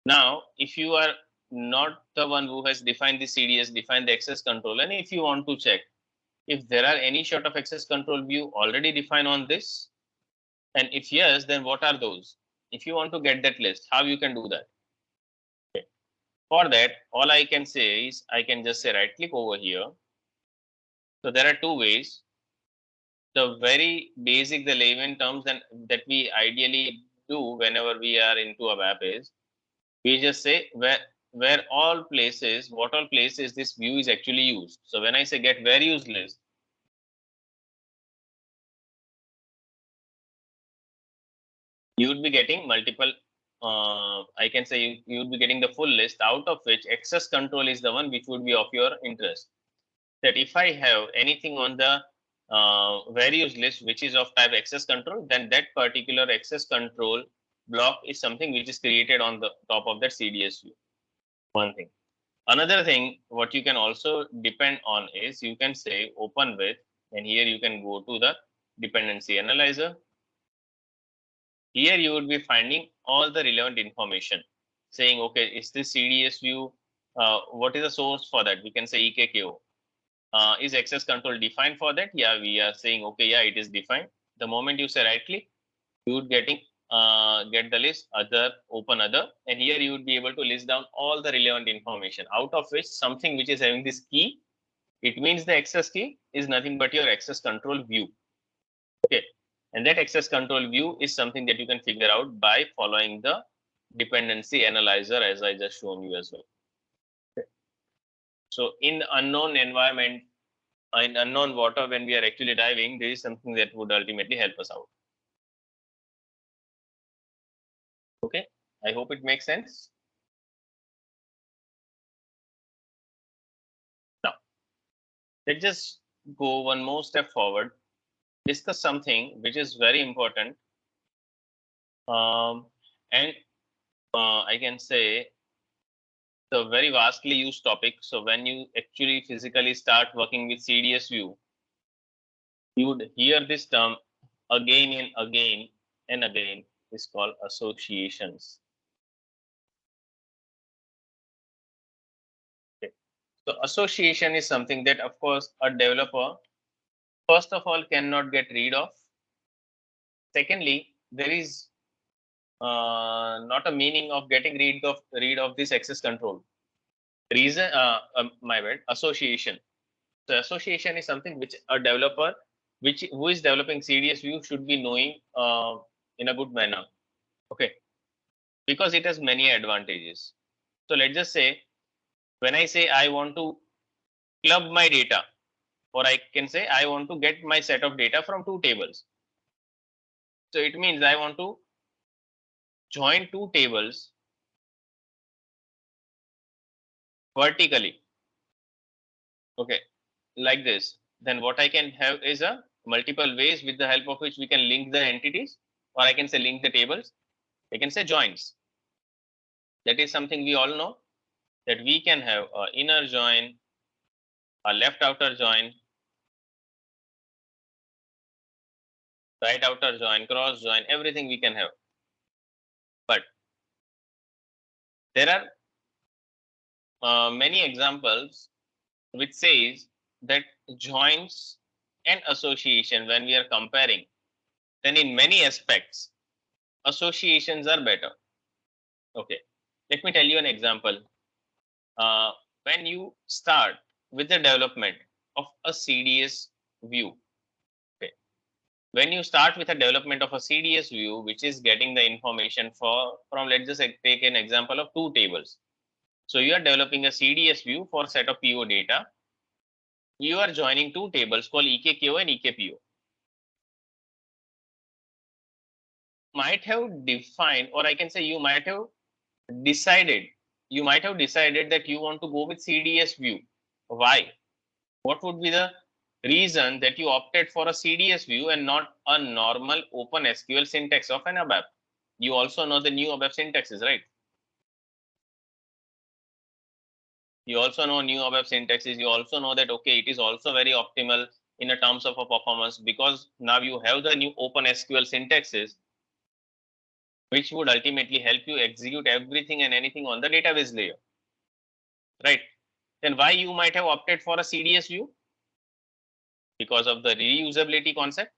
Now, if you are not the one who has defined the CDS, defined the access control, and if you want to check if there are any sort of access control view already defined on this, and if yes, then what are those? If you want to get that list, how you can do that? Okay. For that, all I can say is I can just say right click over here. So there are two ways. The very basic, the layman terms that we ideally do whenever we are into a web is we just say where all places, what all places this view is actually used. So when I say get where used list, you would be getting multiple. I can say you would be getting the full list, out of which access control is the one which would be of your interest. That if I have anything on the various list which is of type access control, then that particular access control block is something which is created on the top of that CDS view. One thing. Another thing, what you can also depend on is you can say open with, and here you can go to the dependency analyzer. Here you would be finding all the relevant information, saying, okay, is this CDS view, what is the source for that? We can say EKKO. Is access control defined for that? Yeah, we are saying, okay, yeah, it is defined. The moment you say right click, you would get the list, other, open other, and here you would be able to list down all the relevant information, out of which something which is having this key, it means the access key is nothing but your access control view. Okay. And that access control view is something that you can figure out by following the dependency analyzer, as I just shown you as well. So in unknown environment, in unknown water, when we are actually diving, there is something that would ultimately help us out. Okay, I hope it makes sense. Now, let's just go one more step forward, discuss something which is very important, and I can say the very vastly used topic. So when you actually physically start working with CDS view, you would hear this term again and again and again. It's called associations. Okay. So association is something that, of course, a developer, first of all, cannot get rid of. Secondly, there is not a meaning of getting rid of this access control. Reason, my bad, association. So association is something which a developer, who is developing CDS view, should be knowing in a good manner. Okay, because it has many advantages. So let's just say, when I say I want to club my data, or I can say I want to get my set of data from two tables. So it means I want to join two tables vertically. Okay, like this. Then what I can have is a multiple ways with the help of which we can link the entities, or I can say link the tables. I can say joins. That is something we all know, that we can have a inner join, a left outer join, right outer join, cross join, everything we can have. But there are many examples which says that joins and association, when we are comparing, then in many aspects associations are better. Okay, let me tell you an example. When you start with the development of a CDS view, okay, when you start with a development of a CDS view, which is getting the information from, let's just take an example of two tables. So you are developing a CDS view for set of PO data. You are joining two tables called EKKO and EKPO. Might have defined, or I can say you might have decided, that you want to go with CDS view. Why? What would be the reason that you opted for a CDS view and not a normal open SQL syntax of an ABAP? You also know the new ABAP syntaxes, right? You also know new ABAP syntaxes. You also know that, okay, it is also very optimal in a terms of a performance, because now you have the new open SQL syntaxes, which would ultimately help you execute everything and anything on the database layer, right? Then why you might have opted for a CDS view? Because of the reusability concept,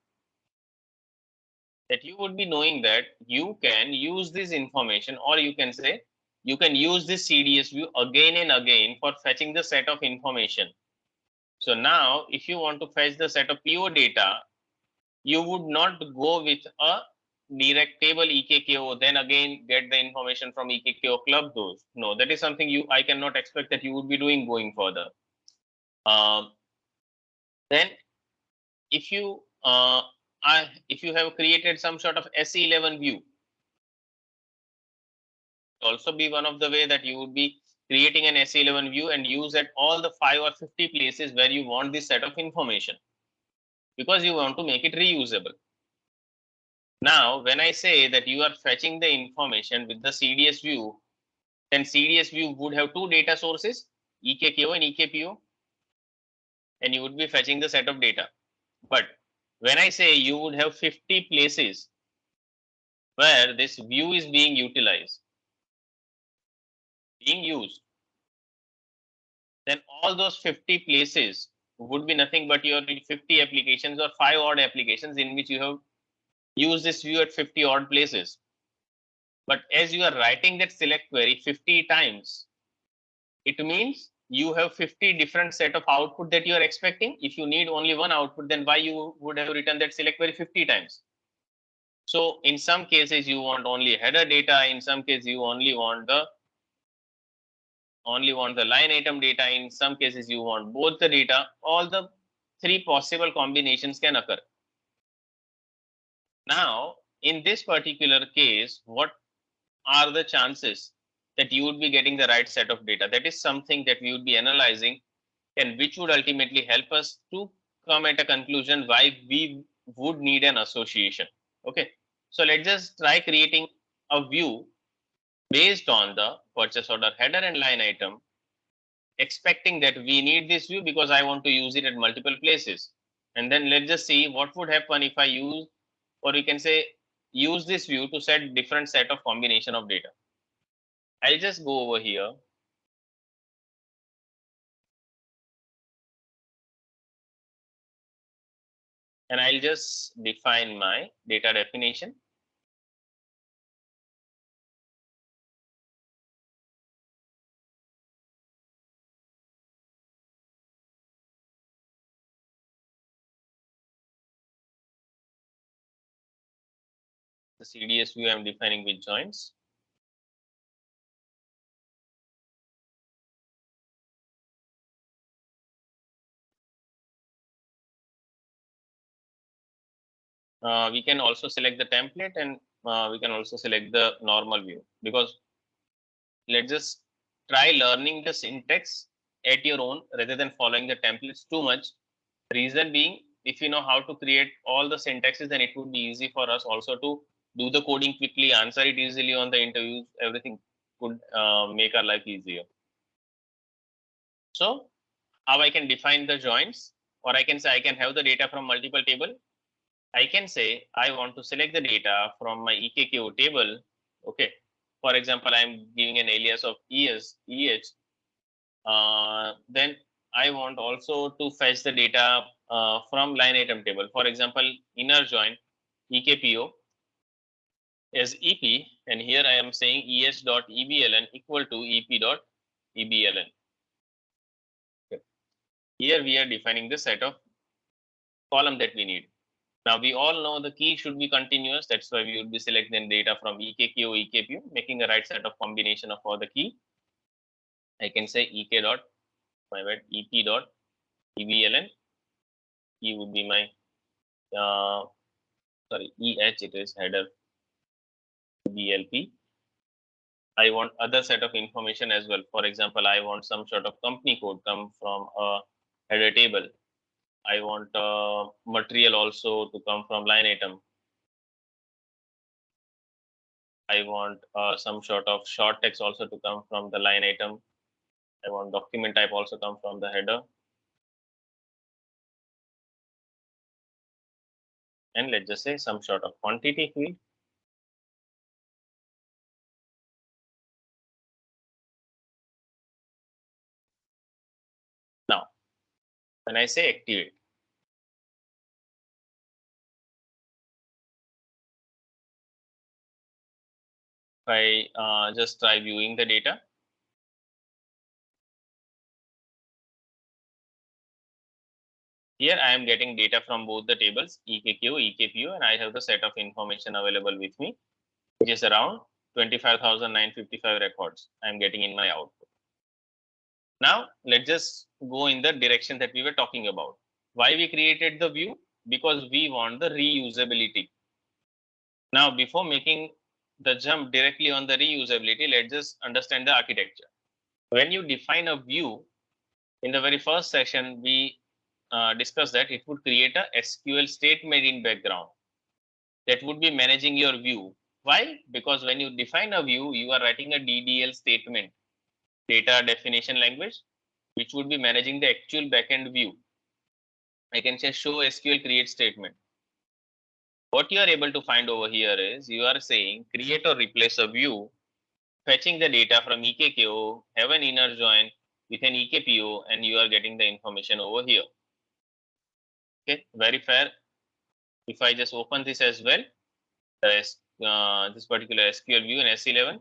that you would be knowing that you can use this information, or you can say you can use this CDS view again and again for fetching the set of information. So now if you want to fetch the set of PO data, you would not go with a direct table EKKO, then again get the information from EKKO, club those. No, that is something I cannot expect that you would be doing going further. Then if you have created some sort of SE11 view, also be one of the way that you would be creating an SE11 view and use at all the 5 or 50 places where you want this set of information, because you want to make it reusable. Now, when I say that you are fetching the information with the CDS view, then CDS view would have two data sources, EKKO and EKPO, and you would be fetching the set of data. But when I say you would have 50 places where this view is being utilized, being used, then all those 50 places would be nothing but your 50 applications or 5 odd applications in which you have used this view at 50 odd places. But as you are writing that select query 50 times, it means you have 50 different set of output that you are expecting. If you need only one output, then why you would have written that select query 50 times? So in some cases you want only header data, in some cases you only want the line item data, in some cases you want both the data. All the three possible combinations can occur. Now in this particular case, what are the chances that you would be getting the right set of data? That is something that we would be analyzing, and which would ultimately help us to come at a conclusion why we would need an association. Okay, so let's just try creating a view based on the purchase order header and line item, expecting that we need this view because I want to use it at multiple places. And then let's just see what would happen if I use, or we can say use this view to set different set of combination of data. I'll just go over here and I'll just define my data definition. The CDS view I'm defining with joins. We can also select the template, and we can also select the normal view, because let's just try learning the syntax at your own rather than following the templates too much. Reason being, if you know how to create all the syntaxes, then it would be easy for us also to do the coding quickly, answer it easily on the interviews. Everything could make our life easier. So how I can define the joins, or I can say I can have the data from multiple table. I can say I want to select the data from my EKKO table. Okay. For example, I'm giving an alias of EH. Then I want also to fetch the data from line item table. For example, inner join EKPO is EP, and here I am saying EH.EBLN equal to EP.EBLN. Okay. Here we are defining the set of column that we need. Now we all know the key should be continuous. That's why we would be selecting data from EKKO, EKPO, making the right set of combination of all the key. I can say EK dot, my bad, EP dot EBLN. Key would be my sorry, EH, it is header BLP. I want other set of information as well. For example, I want some sort of company code come from a header table. I want material also to come from line item. I want some sort of short text also to come from the line item. I want document type also come from the header. And let's just say some sort of quantity field. Now, when I say activate, if I just try viewing the data, here I am getting data from both the tables, EKQ, EKPU, and I have the set of information available with me, which is around 25,955 records I am getting in my output. Now, let's just go in the direction that we were talking about. Why we created the view? Because we want the reusability. Now, before making the jump directly on the reusability, let's just understand the architecture. When you define a view, in the very first session, we discussed that it would create a SQL statement in background that would be managing your view. Why? Because when you define a view, you are writing a DDL statement, data definition language, which would be managing the actual backend view. I can say show SQL create statement. What you are able to find over here is you are saying create or replace a view, fetching the data from EKKO, have an inner join with an EKPO, and you are getting the information over here. Okay, very fair. If I just open this as well, this particular SQL view in S11,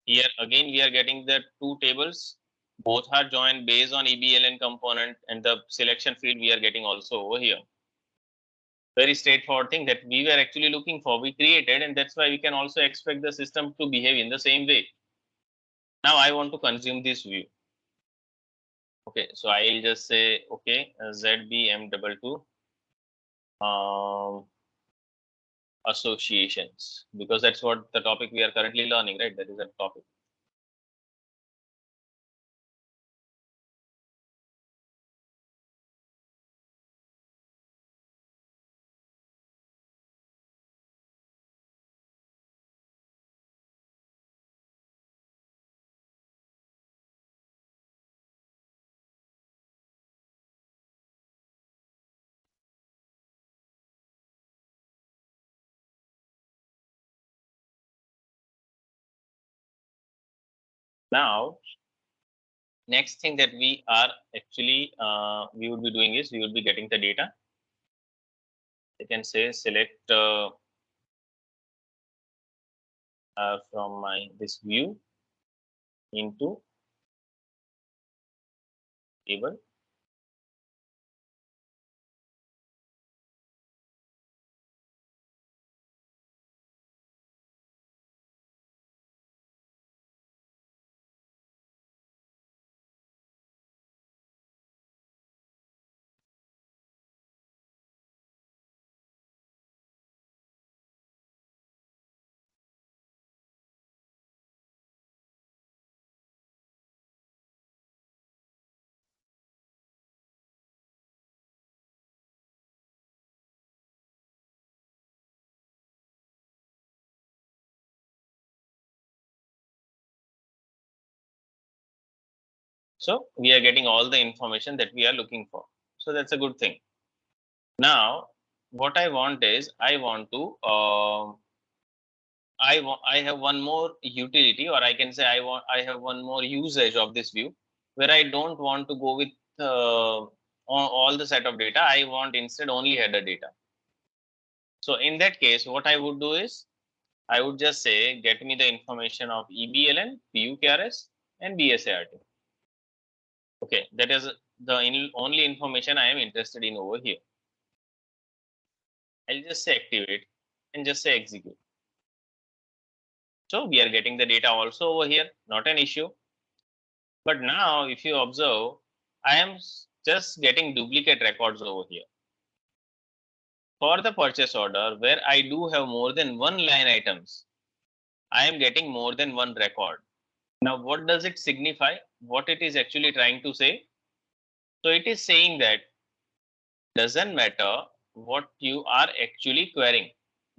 Here again we are getting the two tables. Both are joined based on EBLN component, and the selection field we are getting also over here. Very straightforward thing that we were actually looking for, we created, and that's why we can also expect the system to behave in the same way. Now I want to consume this view. Okay, so I'll just say okay, ZBM22 associations, because that's what the topic we are currently learning, right? That is a topic. Now, next thing that we are actually we would be doing is we would be getting the data. I can say select from my this view into table. So we are getting all the information that we are looking for. So that's a good thing. Now, what I want is I want to I have one more utility, or I can say I have one more usage of this view, where I don't want to go with all the set of data. I want instead only header data. So in that case, what I would do is I would just say get me the information of EBLN, PUKRS, and BSART. Okay, that is the only information I am interested in over here. I'll just say activate and just say execute. So we are getting the data also over here, not an issue. But now if you observe, I am just getting duplicate records over here. For the purchase order, where I do have more than one line items, I am getting more than one record. Now, what does it signify? What it is actually trying to say? So it is saying that doesn't matter what you are actually querying.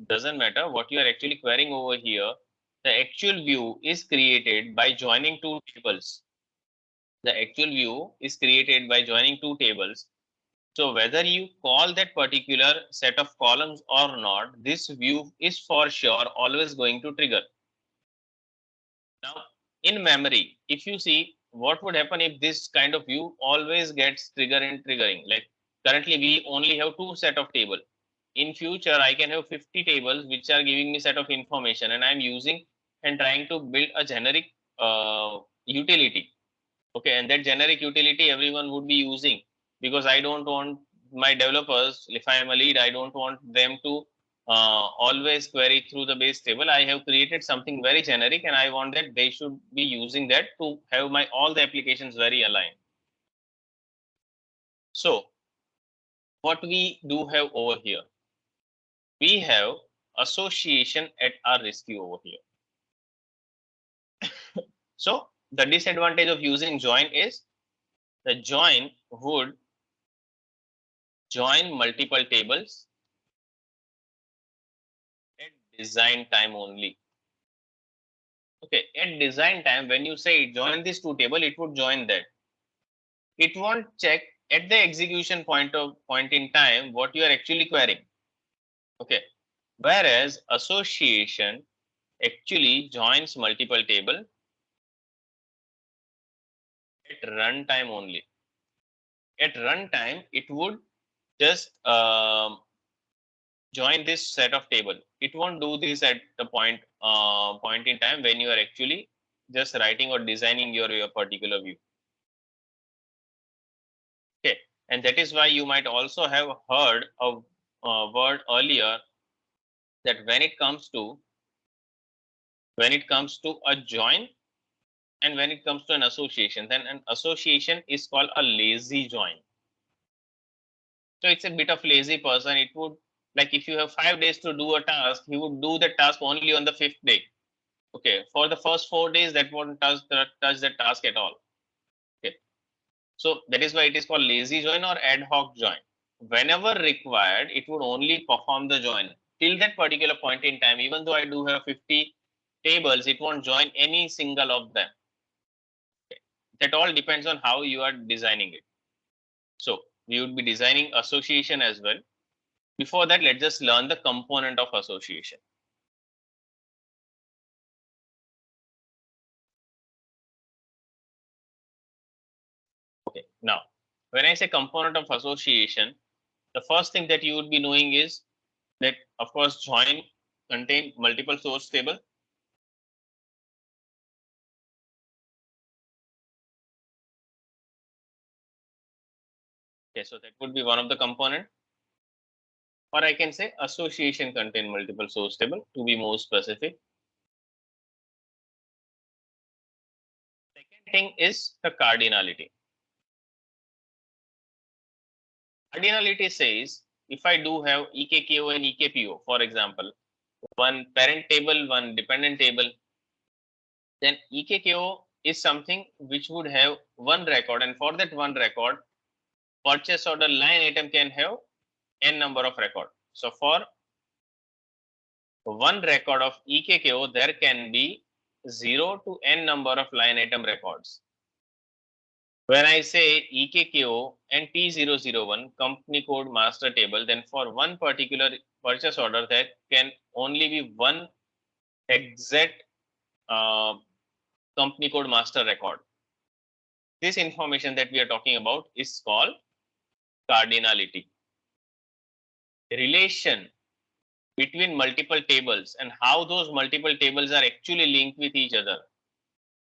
Doesn't matter what you are actually querying over here. The actual view is created by joining two tables. The actual view is created by joining two tables. So whether you call that particular set of columns or not, this view is for sure always going to trigger. Now, in memory, if you see what would happen if this kind of view always gets trigger and triggering, like currently we only have two set of table. In future, I can have 50 tables which are giving me set of information, and I'm using and trying to build a generic utility. Okay, and that generic utility everyone would be using, because I don't want my developers, if I am a lead, I don't want them to always query through the base table. I have created something very generic, and I want that they should be using that to have my all the applications very aligned. So what we do have over here, we have association at our rescue over here. So the disadvantage of using join is the join would join multiple tables at design time only. Okay, at design time, when you say join these two table, it would join that. It won't check at the execution point in time what you are actually querying. Okay, whereas association actually joins multiple table at runtime only. At runtime, it would just join this set of table. It won't do this at the point in time when you are actually just writing or designing your particular view. Okay, and that is why you might also have heard a word earlier that when it comes to a join and when it comes to an association, then an association is called a lazy join. So it's a bit of lazy person. It would, like, if you have 5 days to do a task, he would do the task only on the 5th day. Okay, for the first 4 days, that won't touch the task at all. Okay, so that is why it is called lazy join or ad hoc join. Whenever required, it would only perform the join till that particular point in time. Even though I do have 50 tables, it won't join any single of them. Okay. That all depends on how you are designing it. So we would be designing association as well. Before that, let's just learn the component of association. Okay, now when I say component of association, the first thing that you would be knowing is that, of course, join contain multiple source table. Okay, so that would be one of the component. Or I can say association contain multiple source table to be more specific. Second thing is the cardinality. Cardinality says if I do have EKKO and EKPO, for example, one parent table, one dependent table, then EKKO is something which would have one record, and for that one record, purchase order line item can have n number of record. So for one record of EKKO, there can be 0 to n number of line item records. When I say EKKO and T001 company code master table, then for one particular purchase order, there can only be one exact company code master record. This information that we are talking about is called cardinality. Relation between multiple tables and how those multiple tables are actually linked with each other.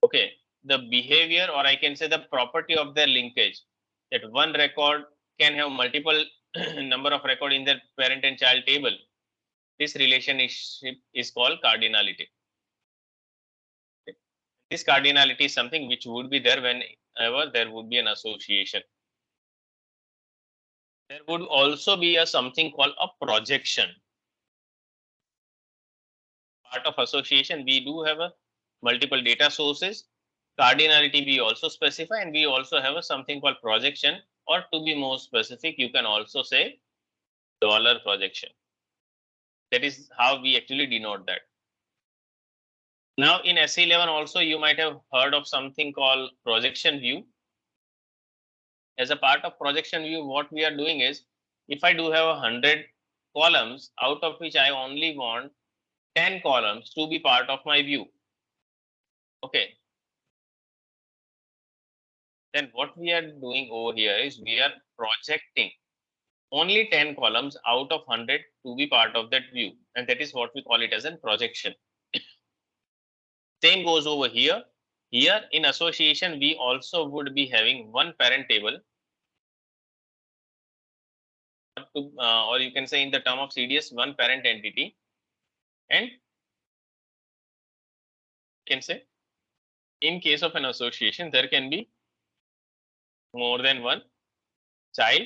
Okay, the behavior, or I can say the property of their linkage, that one record can have multiple number of record in their parent and child table. This relationship is called cardinality. Okay. This cardinality is something which would be there whenever there would be an association. There would also be a something called a projection. Part of association, we do have a multiple data sources. Cardinality we also specify, and we also have a something called projection, or to be more specific, you can also say dollar projection. That is how we actually denote that. Now in SE11 also you might have heard of something called projection view. As a part of projection view, what we are doing is, if I do have 100 columns, out of which I only want 10 columns to be part of my view. Okay. Then what we are doing over here is we are projecting only 10 columns out of 100 to be part of that view, and that is what we call it as a projection. Same goes over here. Here in association, we also would be having one parent table, or you can say in the term of CDS, one parent entity, and you can say in case of an association, there can be more than one child,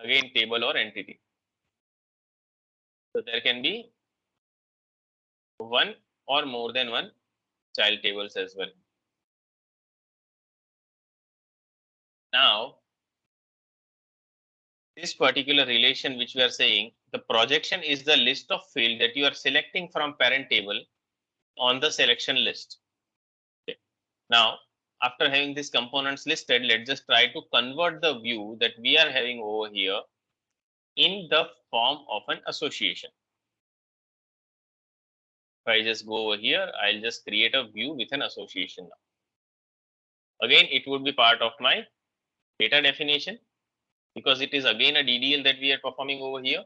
again table or entity. So there can be one or more than one child tables as well. Now, this particular relation which we are saying, the projection is the list of field that you are selecting from parent table on the selection list. Okay. Now, after having these components listed, let's just try to convert the view that we are having over here in the form of an association. If I just go over here, I'll just create a view with an association now. Again, it would be part of my data definition, because it is again a DDL that we are performing over here.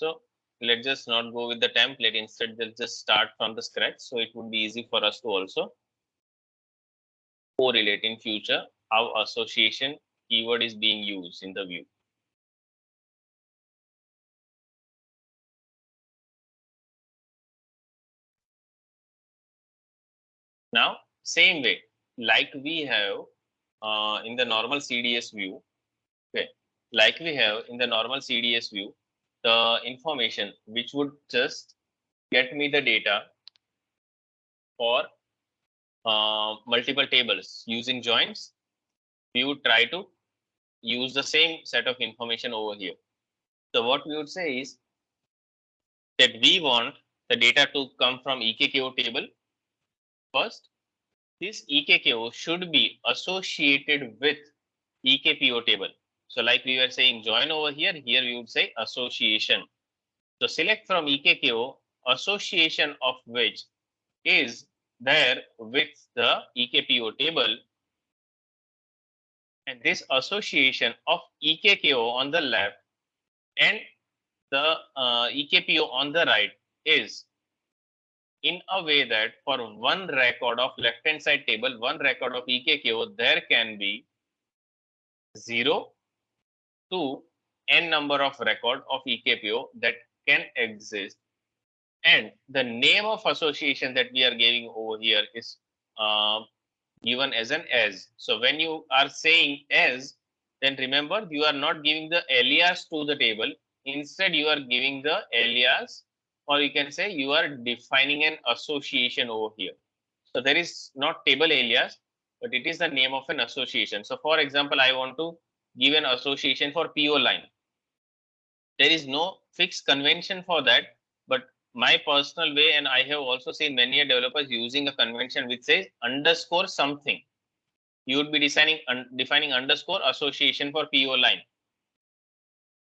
So let's just not go with the template. Instead, let's just start from the scratch. So it would be easy for us to also correlate in future how association keyword is being used in the view. Now, same way, like we have in the normal CDS view, okay, like we have in the normal CDS view, the information which would just get me the data for multiple tables using joins, we would try to use the same set of information over here. So what we would say is that we want the data to come from EKKO table first. This EKKO should be associated with EKPO table. So like we were saying join over here, here we would say association. So select from EKKO association of which is there with the EKPO table, and this association of EKKO on the left and the EKPO on the right is in a way that for one record of left hand side table, one record of EKKO, there can be 0 to n number of record of EKPO that can exist, and the name of association that we are giving over here is given as an as. So when you are saying as, then remember you are not giving the alias to the table. Instead, you are giving the alias, or you can say you are defining an association over here. So there is not table alias, but it is the name of an association. So for example, I want to give an association for PO line. There is no fixed convention for that, but my personal way, and I have also seen many developers using a convention which says underscore something. You would be defining underscore association for PO line.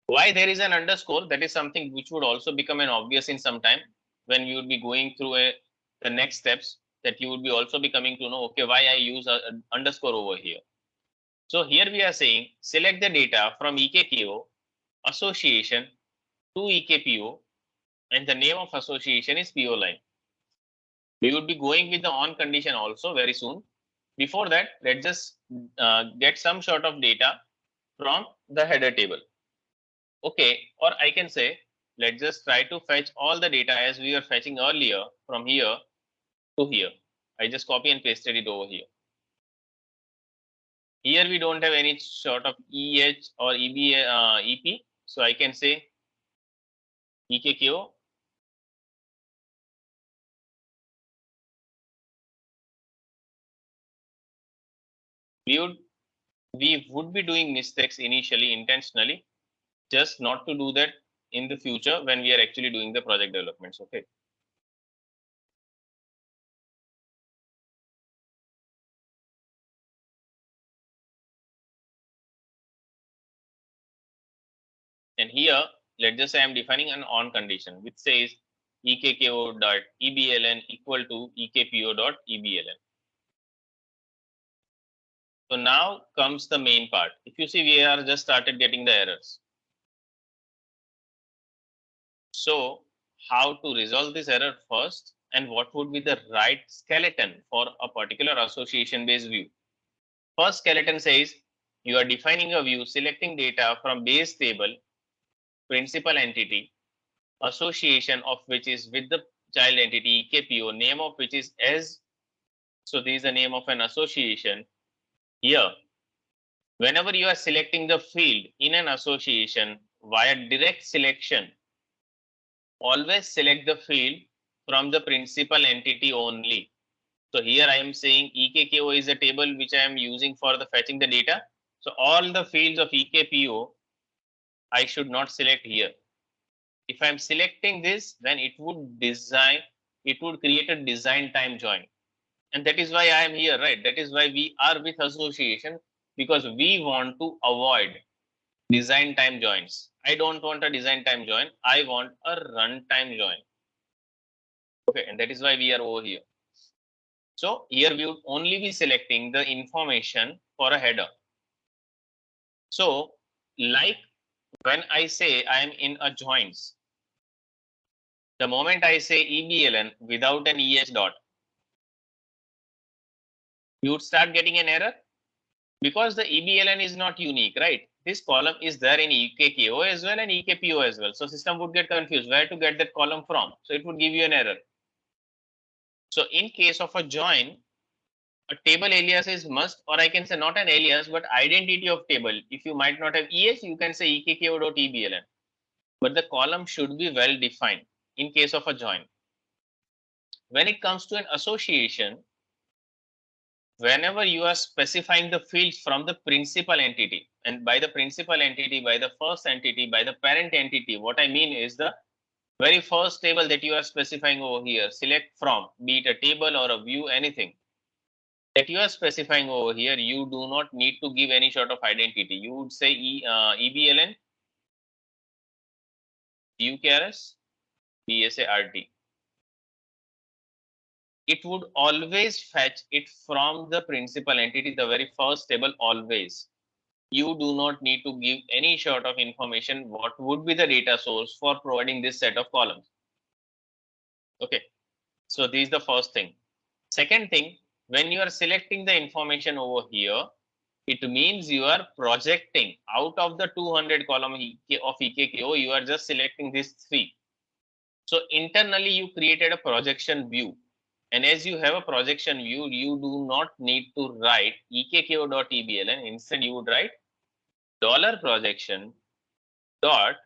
Why there is an underscore? That is something which would also become an obvious in some time when you would be going through the next steps, that you would be also be coming to know, okay, why I use a underscore over here. So here we are saying select the data from EKKO association to EKPO, and the name of association is PO line. We would be going with the on condition also very soon. Before that, let's just get some sort of data from the header table. Okay, or I can say, let's just try to fetch all the data as we were fetching earlier from here to here. I just copy and pasted it over here. Here we don't have any sort of EH or EP. So I can say EKKO. We would be doing mistakes initially intentionally, just not to do that in the future when we are actually doing the project developments. Okay. And here, let's just say I'm defining an on condition which says EKKO.EBLN equal to EKPO.EBLN. So now comes the main part. If you see, we are just started getting the errors. So how to resolve this error first, and what would be the right skeleton for a particular association based view? First skeleton says you are defining a view selecting data from base table, principal entity, association of which is with the child entity EKPO, name of which is as. So this is the name of an association. Here, whenever you are selecting the field in an association via direct selection, always select the field from the principal entity only. So here I am saying EKKO is a table which I am using for the fetching the data. So all the fields of EKPO I should not select here. If I'm selecting this, then it would create a design time join. And that is why I am here, right? That is why we are with association, because we want to avoid design time joins. I don't want a design time join. I want a runtime join. Okay, and that is why we are over here. So here we would only be selecting the information for a header. So like when I say I am in a joins, The moment I say EBLN without an EH dot, you would start getting an error because the EBLN is not unique, right? This column is there in EKKO as well and EKPO as well. So system would get confused where to get that column from. So it would give you an error. So in case of a join, a table alias is must, or I can say not an alias, but identity of table. If you might not have EH, you can say EKKO.EBLN. But the column should be well defined in case of a join. When it comes to an association, whenever you are specifying the fields from the principal entity, and by the principal entity, by the first entity, by the parent entity, what I mean is the very first table that you are specifying over here, select from, be it a table or a view, anything that you are specifying over here, you do not need to give any sort of identity. You would say EBLN, UKRS, BSART. It would always fetch it from the principal entity, the very first table always. You do not need to give any sort of information what would be the data source for providing this set of columns. Okay, so this is the first thing. Second thing, when you are selecting the information over here, it means you are projecting out of the 200 column of EKKO, you are just selecting these three. So internally you created a projection view. And as you have a projection view, you do not need to write EKKO.EBLN. Instead, you would write $projection dot.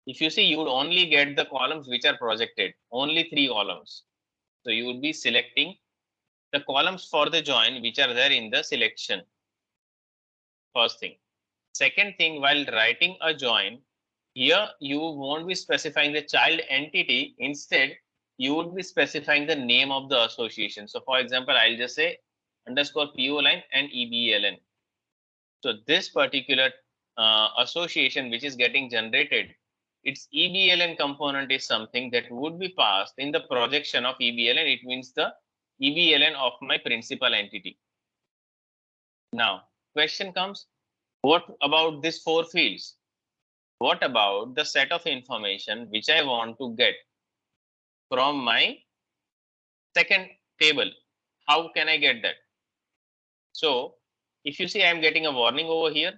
If you see, you would only get the columns which are projected, only 3 columns. So you would be selecting the columns for the join which are there in the selection. First thing. Second thing, while writing a join, here you won't be specifying the child entity. Instead, you would be specifying the name of the association. So for example, I'll just say underscore PO line and EBLN. So this particular association which is getting generated, its EBLN component is something that would be passed in the projection of EBLN. It means the EBLN of my principal entity. Now, question comes, what about these 4 fields? What about the set of information which I want to get from my second table? How can I get that? So if you see, I am getting a warning over here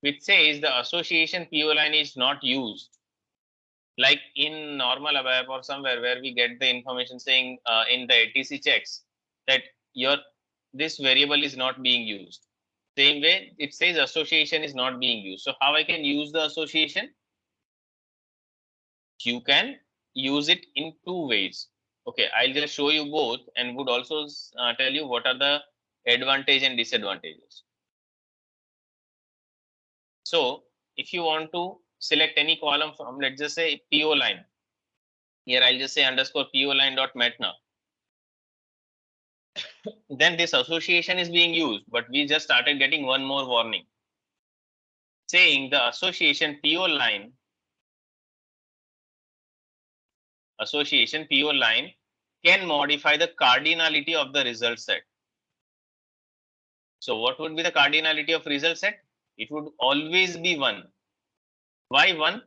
which says the association PO line is not used. Like in normal ABAP or somewhere where we get the information saying in the ATC checks that this variable is not being used. Same way, it says association is not being used. So how I can use the association? You can use it in 2 ways. Okay, I'll just show you both and would also tell you what are the advantage and disadvantages. So if you want to select any column from, let's just say PO line, here I'll just say underscore PO line dot metna. Then this association is being used, but we just started getting one more warning saying the association PO line can modify the cardinality of the result set. So what would be the cardinality of result set? It would always be 1. Why 1?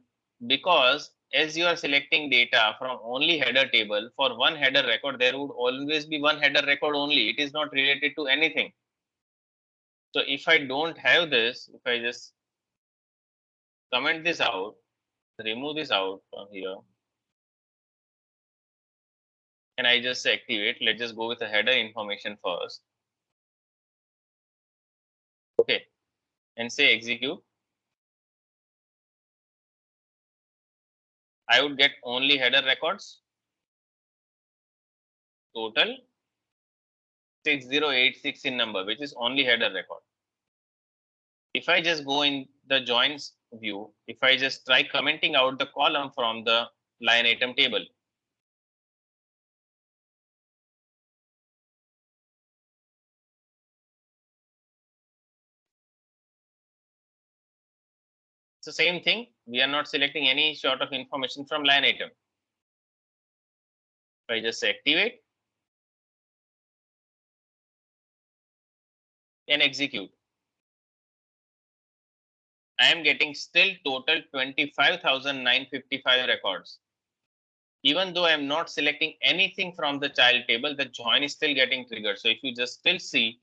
Because as you are selecting data from only header table, for one header record, there would always be one header record only. It is not related to anything. So if I don't have this, if I just comment this out, remove this out from here, and I just say activate, let's just go with the header information first. Okay, and say execute. I would get only header records, total 6086 in number, which is only header record. If I just go in the joins view, if I just try commenting out the column from the line item table, it's the same thing. We are not selecting any sort of information from line item. If I just say activate and execute, I am getting still total 25,955 records. even though I'm not selecting anything from the child table, the join is still getting triggered. So if you just still see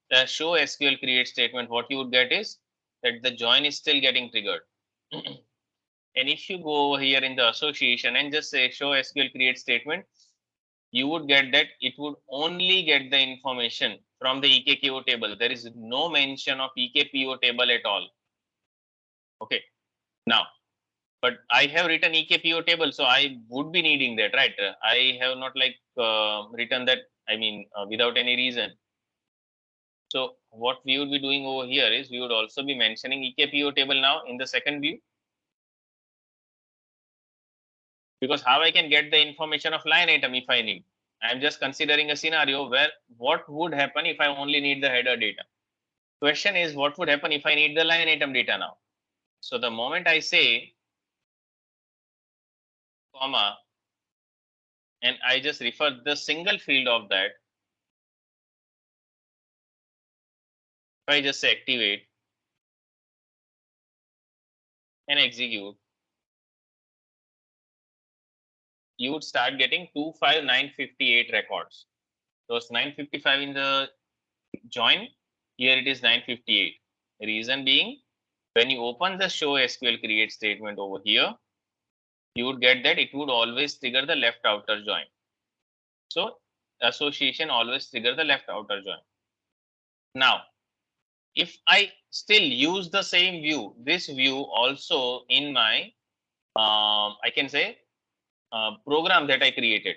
the show SQL create statement, what you would get is that the join is still getting triggered. And if you go over here in the association and just say show SQL create statement, you would get that it would only get the information from the EKKO table. There is no mention of EKPO table at all. Okay. Now, but I have written EKPO table, so I would be needing that, right? I have not like written that, I mean, without any reason. So what we would be doing over here is we would also be mentioning EKPO table now in the second view. Because how I can get the information of line item if I need. I'm just considering a scenario where what would happen if I only need the header data. Question is what would happen if I need the line item data now. So the moment I say comma and I just refer the single field of that, if I just say activate and execute, you would start getting 25958 records. Those 955 in the join, here it is 958. Reason being, when you open the show SQL create statement over here, you would get that it would always trigger the left outer join. So association always trigger the left outer join. Now, if I still use the same view, this view also in my, I can say, program that I created,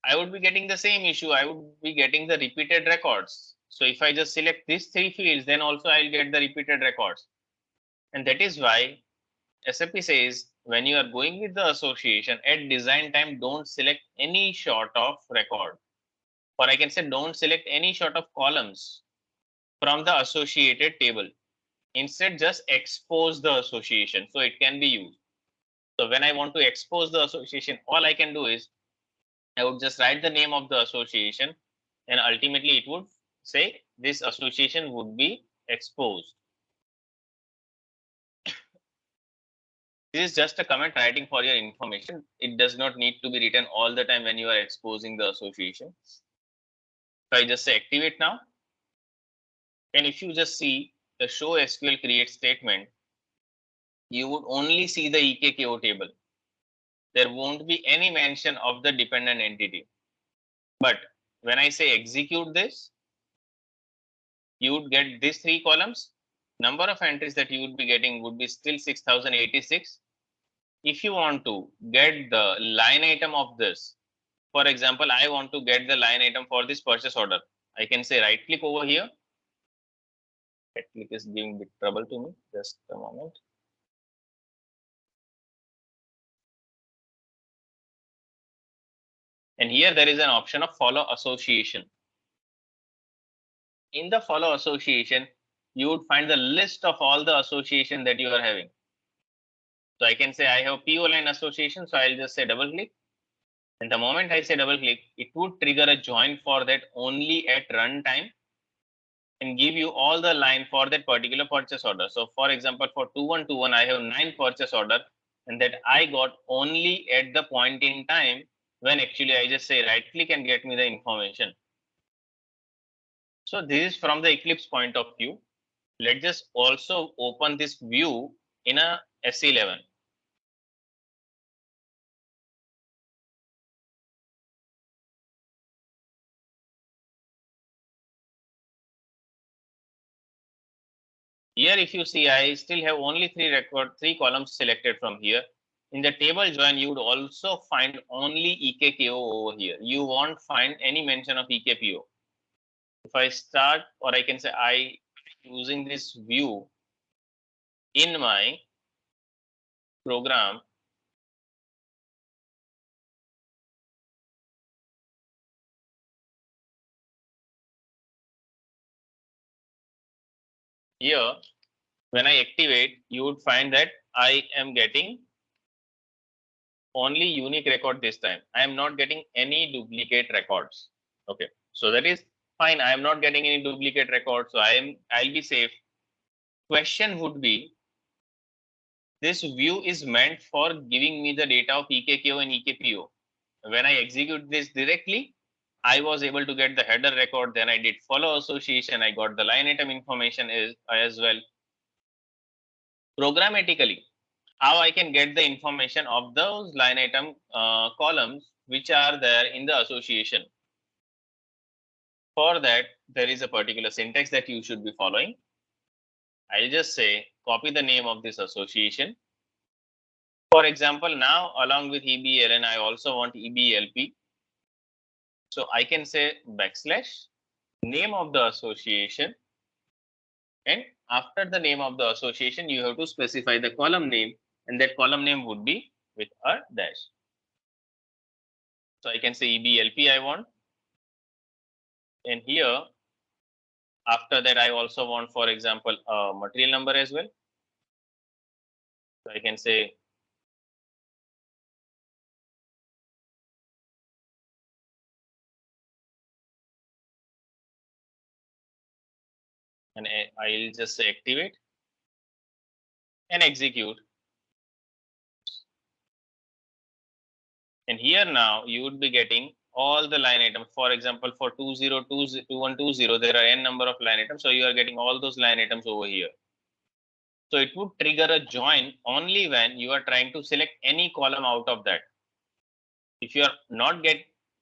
I would be getting the same issue. I would be getting the repeated records. So if I just select these three fields, then also I'll get the repeated records. And that is why SAP says when you are going with the association at design time, don't select any sort of record, or I can say don't select any sort of columns from the associated table. Instead, just expose the association so it can be used. So when I want to expose the association, all I can do is I would just write the name of the association and ultimately it would say this association would be exposed. This is just a comment writing for your information. It does not need to be written all the time when you are exposing the association. So I just say activate now. And if you just see the show SQL create statement, you would only see the EKKO table. There won't be any mention of the dependent entity. But when I say execute this, you would get these three columns. Number of entries that you would be getting would be still 6086. If you want to get the line item of this, for example, I want to get the line item for this purchase order, I can say right click over here. Right click is giving bit trouble to me. Just a moment. And here there is an option of follow association. In the follow association, you would find the list of all the association that you are having. So I can say I have PO line association, so I'll just say double click. And the moment I say double click, it would trigger a join for that only at runtime and give you all the line for that particular purchase order. So for example, for 2121, I have 9 purchase order and that I got only at the point in time when actually I just say right click and get me the information. So this is from the Eclipse point of view. Let's just also open this view in a S11. Here, if you see, I still have only three columns selected from here. In the table join, you would also find only EKKO over here. You won't find any mention of EKPO. If I start, or I can say I using this view in my program, here, when I activate, you would find that I am getting only unique record this time. I am not getting any duplicate records. Okay, so that is fine. I am not getting any duplicate records, so I'll be safe. Question would be, this view is meant for giving me the data of EKKO and EKPO. When I execute this directly, I was able to get the header record. Then I did follow association. I got the line item information as well. Programmatically, how I can get the information of those line item columns which are there in the association. For that, there is a particular syntax that you should be following. I'll just say copy the name of this association. For example, now along with EBLN, I also want EBLP. So I can say backslash name of the association, and after the name of the association, you have to specify the column name, and that column name would be with a dash. So I can say EBLP I want, and here after that I also want, for example, a material number as well. So I can say and I'll just say activate and execute. And here now you would be getting all the line items. For example, for 202120, there are n number of line items. So you are getting all those line items over here. So it would trigger a join only when you are trying to select any column out of that. If you are not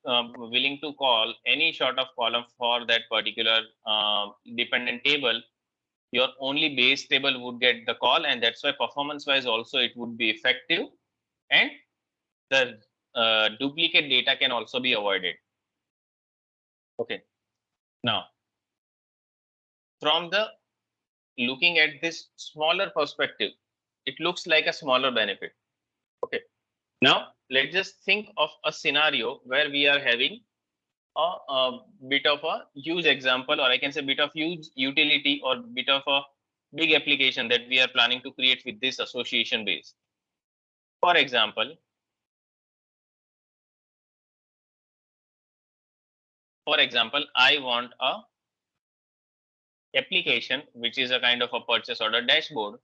willing to call any sort of column for that particular dependent table, your only base table would get the call, and that's why performance wise also it would be effective, and the duplicate data can also be avoided. Okay. Now, from the looking at this smaller perspective, it looks like a smaller benefit. Okay. Now, let's just think of a scenario where we are having a bit of a huge example, or I can say bit of huge utility, or bit of a big application that we are planning to create with this association base. For example, I want a application which is a kind of a purchase order dashboard.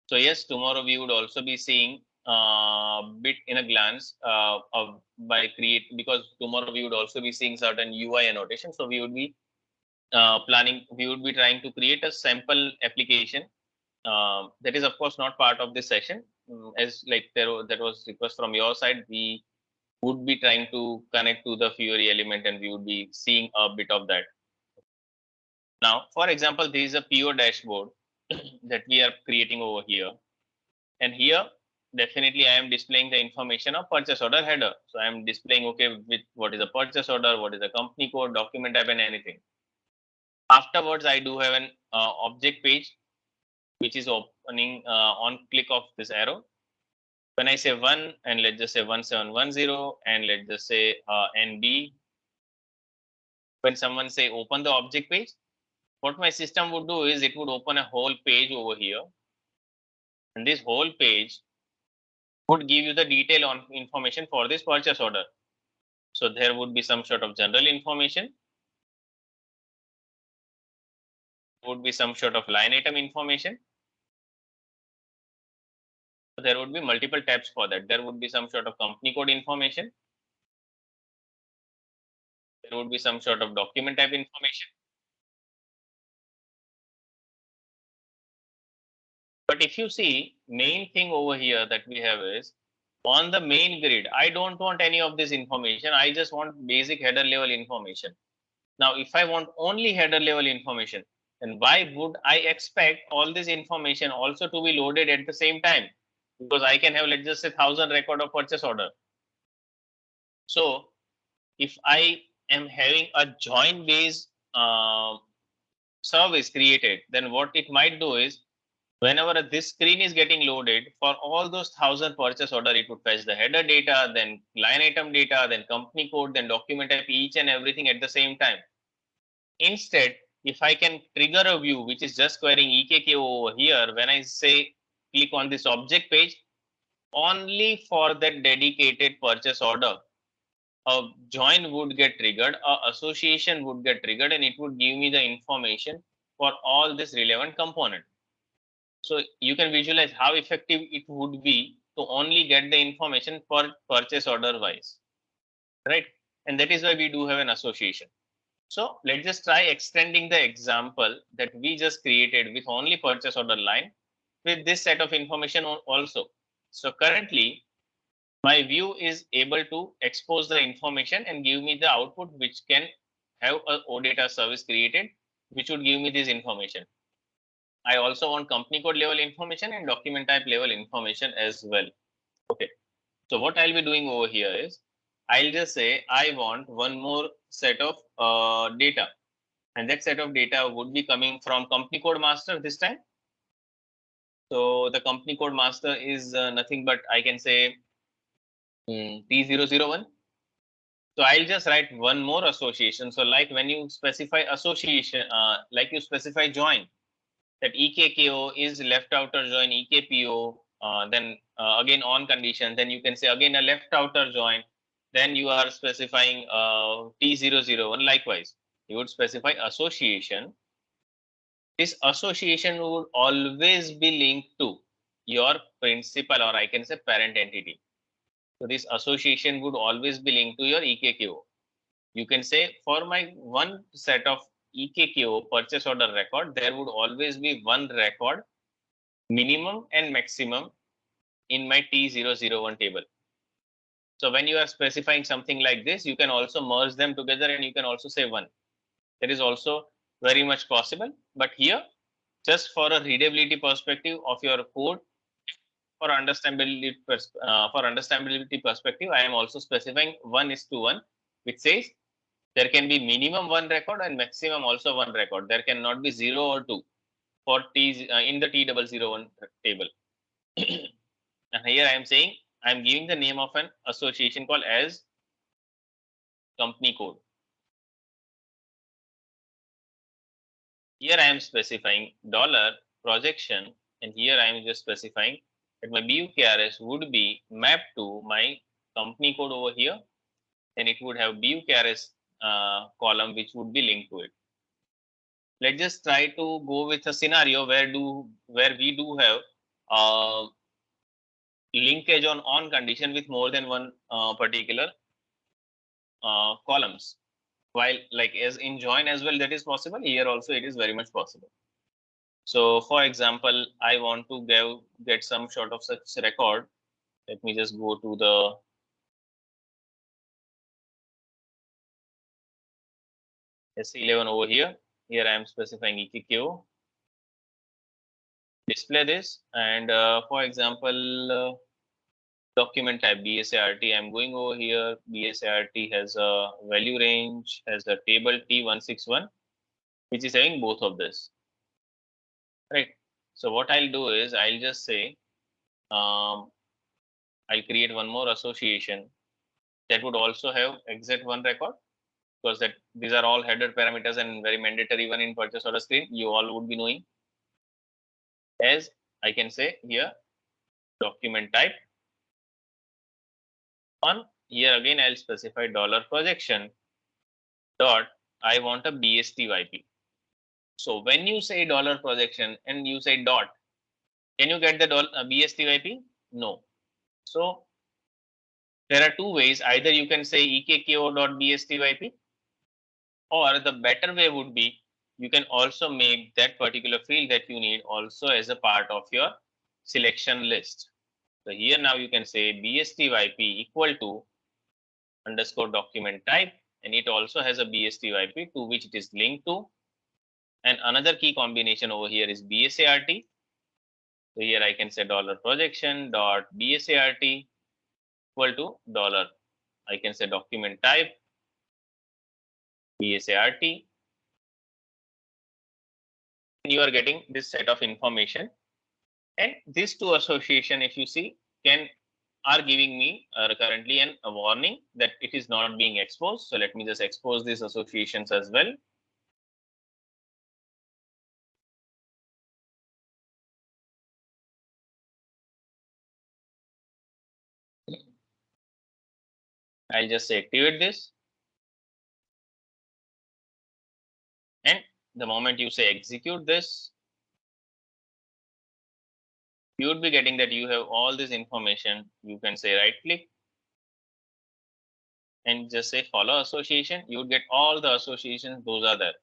So yes, tomorrow we would also be seeing bit in a glance because tomorrow we would also be seeing certain UI annotation. So we would be trying to create a sample application that is of course not part of this session. As like that was request from your side, we would be trying to connect to the Fury element, and we would be seeing a bit of that. Now, for example, this is a PO dashboard that we are creating over here. And here, definitely I am displaying the information of purchase order header. So I am displaying, okay, with what is a purchase order, what is the company code, document type, and anything. Afterwards, I do have an object page, which is opening on click of this arrow. When I say 1, and let's just say 1710, and let's just say NB, when someone say open the object page, what my system would do is it would open a whole page over here. And this whole page would give you the detail on information for this purchase order. So there would be some sort of general information, would be some sort of line item information. There would be multiple tabs for that. There would be some sort of company code information. There would be some sort of document type information. But if you see, main thing over here that we have is on the main grid, I don't want any of this information. I just want basic header level information. Now, if I want only header level information, then why would I expect all this information also to be loaded at the same time? Because I can have, let's just say, 1,000 record of purchase order. So if I am having a join based service created, then what it might do is whenever this screen is getting loaded, for all those 1,000 purchase order, it would fetch the header data, then line item data, then company code, then document type, each and everything at the same time. Instead, if I can trigger a view which is just querying EKK over here, when I say click on this object page, only for that dedicated purchase order, a join would get triggered, a association would get triggered, and it would give me the information for all this relevant component. So you can visualize how effective it would be to only get the information per purchase order wise, right? And that is why we do have an association. So let's just try extending the example that we just created with only purchase order line with this set of information also. So currently my view is able to expose the information and give me the output which can have a OData service created, which would give me this information. I also want company code level information and document type level information as well. Okay. So what I'll be doing over here is I'll just say I want one more set of data, and that set of data would be coming from company code master this time. So the company code master is nothing but I can say T001. So I'll just write one more association. So like when you specify association, like you specify join, that EKKO is left outer join EKPO, then again on condition, then you can say again a left outer join, then you are specifying T001. Likewise, you would specify association. This association would always be linked to your principal, or I can say parent entity. So this association would always be linked to your EKKO. You can say for my one set of EKKO purchase order record, there would always be one record minimum and maximum in my T001 table. So when you are specifying something like this, you can also merge them together and you can also say one. That is also very much possible. But here, just for a readability perspective of your code, for understandability perspective, I am also specifying 1:1, which says there can be minimum one record and maximum also one record. There cannot be 0 or 2 for T in the T001 table. And here I am saying I am giving the name of an association called as company code. Here I am specifying dollar projection, and here I am just specifying that my BUKRS would be mapped to my company code over here, and it would have BUKRS column which would be linked to it. Let's just try to go with a scenario where we do have linkage on condition with more than one particular columns. While like as in join as well, that is possible. Here also it is very much possible. So for example, I want to get some sort of such record. Let me just go to the SC11 over here. Here I am specifying EKQ. Display this, and for example, document type BSART. I'm going over here. BSART has a value range, has a table T161, which is having both of this. Right. So what I'll do is I'll just say I'll create one more association that would also have exact one record, because that these are all header parameters and very mandatory one in purchase order screen. You all would be knowing. As I can say here, document type on. Here again I'll specify dollar projection dot I want a BSTYP. So when you say dollar projection and you say dot, can you get the BSTYP? No. So there are two ways. Either you can say EKKO.BSTYP, or the better way would be you can also make that particular field that you need also as a part of your selection list. So here now you can say BSTYP equal to underscore document type, and it also has a BSTYP to which it is linked to. And another key combination over here is BSART. So here I can say dollar projection dot BSART equal to dollar. I can say document type BSART. You are getting this set of information, and these two association, if you see, can are giving me currently a warning that it is not being exposed. So let me just expose these associations as well. I'll just say activate this, and the moment you say execute this, you would be getting that you have all this information. You can say right click and just say follow association. You would get all the associations, those are there.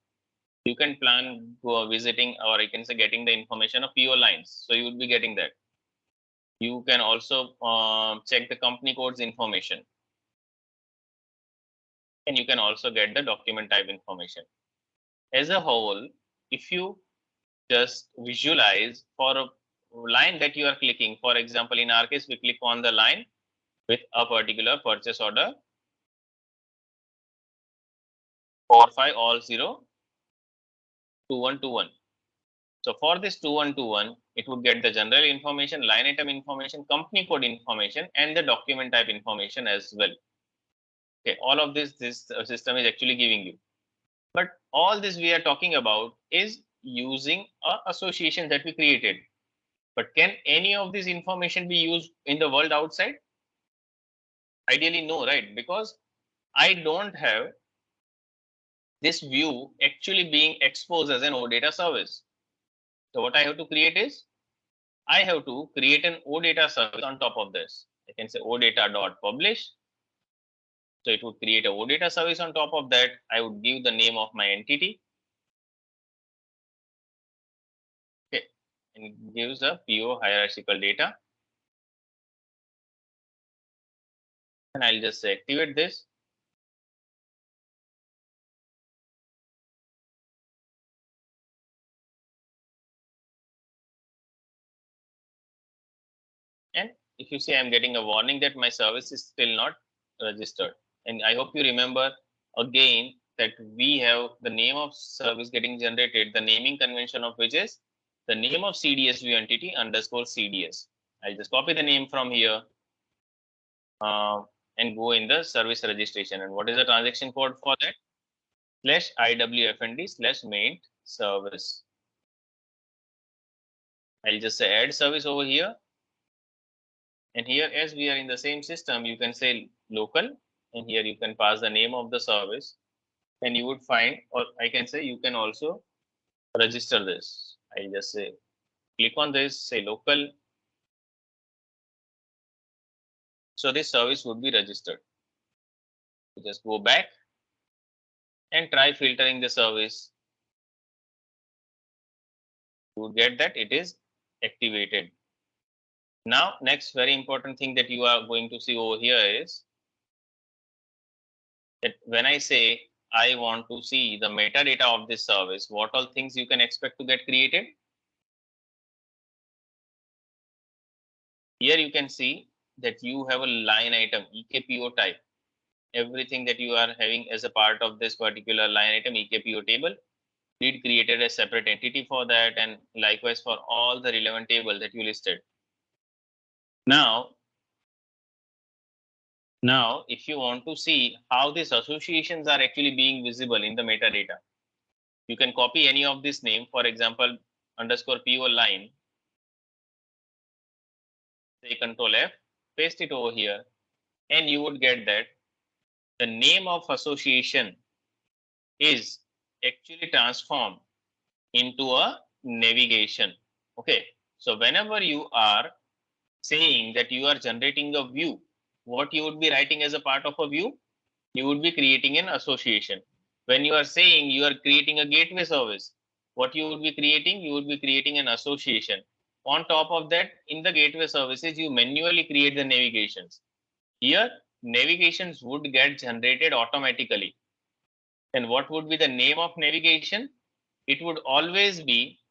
You can plan visiting, or you can say getting the information of PO lines. So you would be getting that. You can also check the company codes information. And you can also get the document type information. As a whole, if you just visualize for a line that you are clicking, for example, in our case, we click on the line with a particular purchase order 45 all 0 2121. So for this 2121, it would get the general information, line item information, company code information, and the document type information as well. Okay, all of this system is actually giving you. But all this we are talking about is using a association that we created. But can any of this information be used in the world outside? Ideally, no, right? Because I don't have this view actually being exposed as an OData service. So what I have to create is, I have to create an OData service on top of this. I can say odata.publish. So it would create a OData service on top of that. I would give the name of my entity. Okay, and it gives the PO hierarchical data. And I'll just say activate this. And if you see, I'm getting a warning that my service is still not registered. And I hope you remember again that we have the name of service getting generated, the naming convention of which is the name of CDS view entity underscore CDS. I'll just copy the name from here and go in the service registration. And what is the transaction code for that? /IWFND/main service. I'll just say add service over here. And here, as we are in the same system, you can say local, and here you can pass the name of the service, and you would find, or I can say you can also register this. I'll just say click on this, say local. So this service would be registered. So just go back and try filtering the service. You would get that it is activated. Now, next very important thing that you are going to see over here is that when I say I want to see the metadata of this service, what all things you can expect to get created? Here you can see that you have a line item EKPO type. Everything that you are having as a part of this particular line item EKPO table, it created a separate entity for that, and likewise for all the relevant table that you listed. Now, if you want to see how these associations are actually being visible in the metadata, you can copy any of this name, for example, underscore PO line, say Control F, paste it over here, and you would get that the name of association is actually transformed into a navigation. Okay, so whenever you are saying that you are generating a view, what you would be writing as a part of a view? You would be creating an association. When you are saying you are creating a gateway service, what you would be creating? You would be creating an association. On top of that, in the gateway services, you manually create the navigations. Here, navigations would get generated automatically. And what would be the name of navigation? It would always be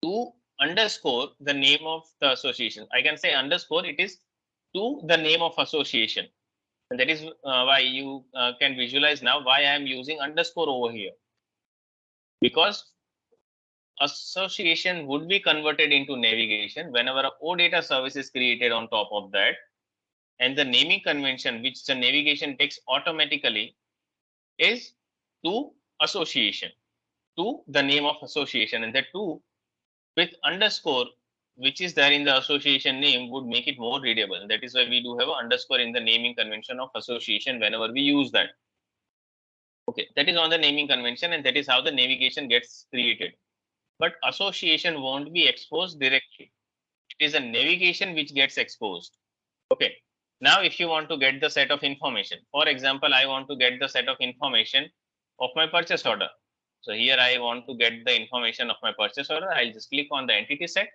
to underscore the name of the association. I can say underscore, it is to the name of association. And that is why you can visualize now why I am using underscore over here. Because association would be converted into navigation whenever a OData service is created on top of that. And the naming convention, which the navigation takes automatically, is to association, to the name of association. And that too with underscore, which is there in the association name, would make it more readable. That is why we do have an underscore in the naming convention of association whenever we use that. Okay, that is on the naming convention, and that is how the navigation gets created. But association won't be exposed directly. It is a navigation which gets exposed. Okay. Now, if you want to get the set of information, for example, I want to get the set of information of my purchase order. So here I want to get the information of my purchase order. I'll just click on the entity set.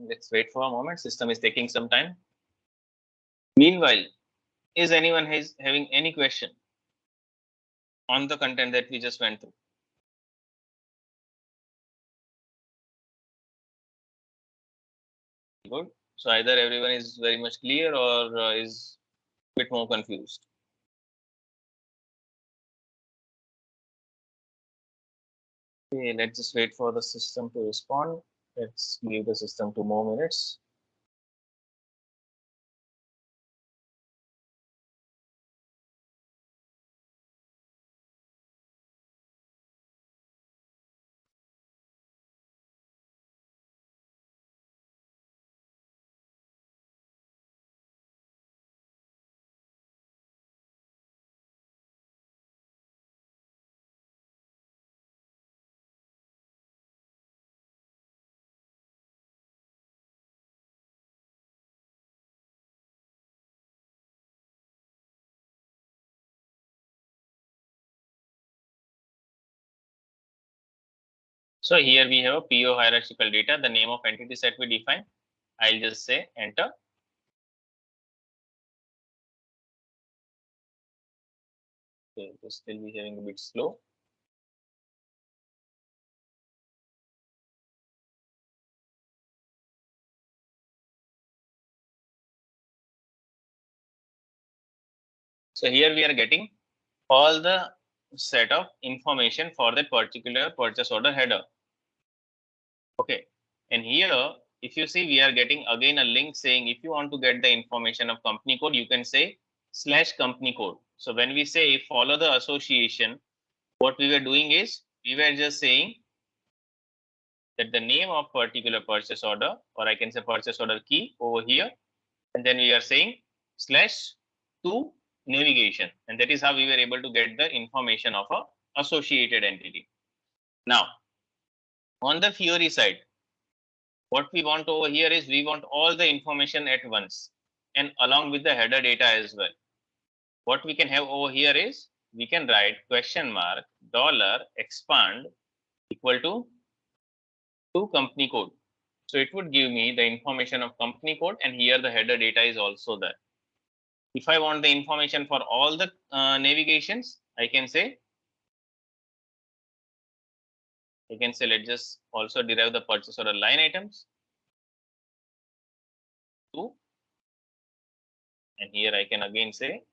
Let's wait for a moment. System is taking some time. Meanwhile, is anyone having any question on the content that we just went through? Good. So either everyone is very much clear or is a bit more confused. Okay, let's just wait for the system to respond. Let's give the system 2 more minutes. So here we have a PO hierarchical data, the name of entity set we define. I'll just say enter. Okay, it will still be having a bit slow. So here we are getting all the set of information for that particular purchase order header. Okay, and here if you see, we are getting again a link saying if you want to get the information of company code, you can say /company code. So when we say follow the association, what we were doing is we were just saying that the name of particular purchase order, or I can say purchase order key over here, and then we are saying /to navigation, and that is how we were able to get the information of a associated entity. Now, on the Fiori side, what we want over here is we want all the information at once and along with the header data as well. What we can have over here is we can write $expand equal to company code. So it would give me the information of company code, and here the header data is also there. If I want the information for all the navigations, I can say let's just also derive the purchase order line items to, and here I can again say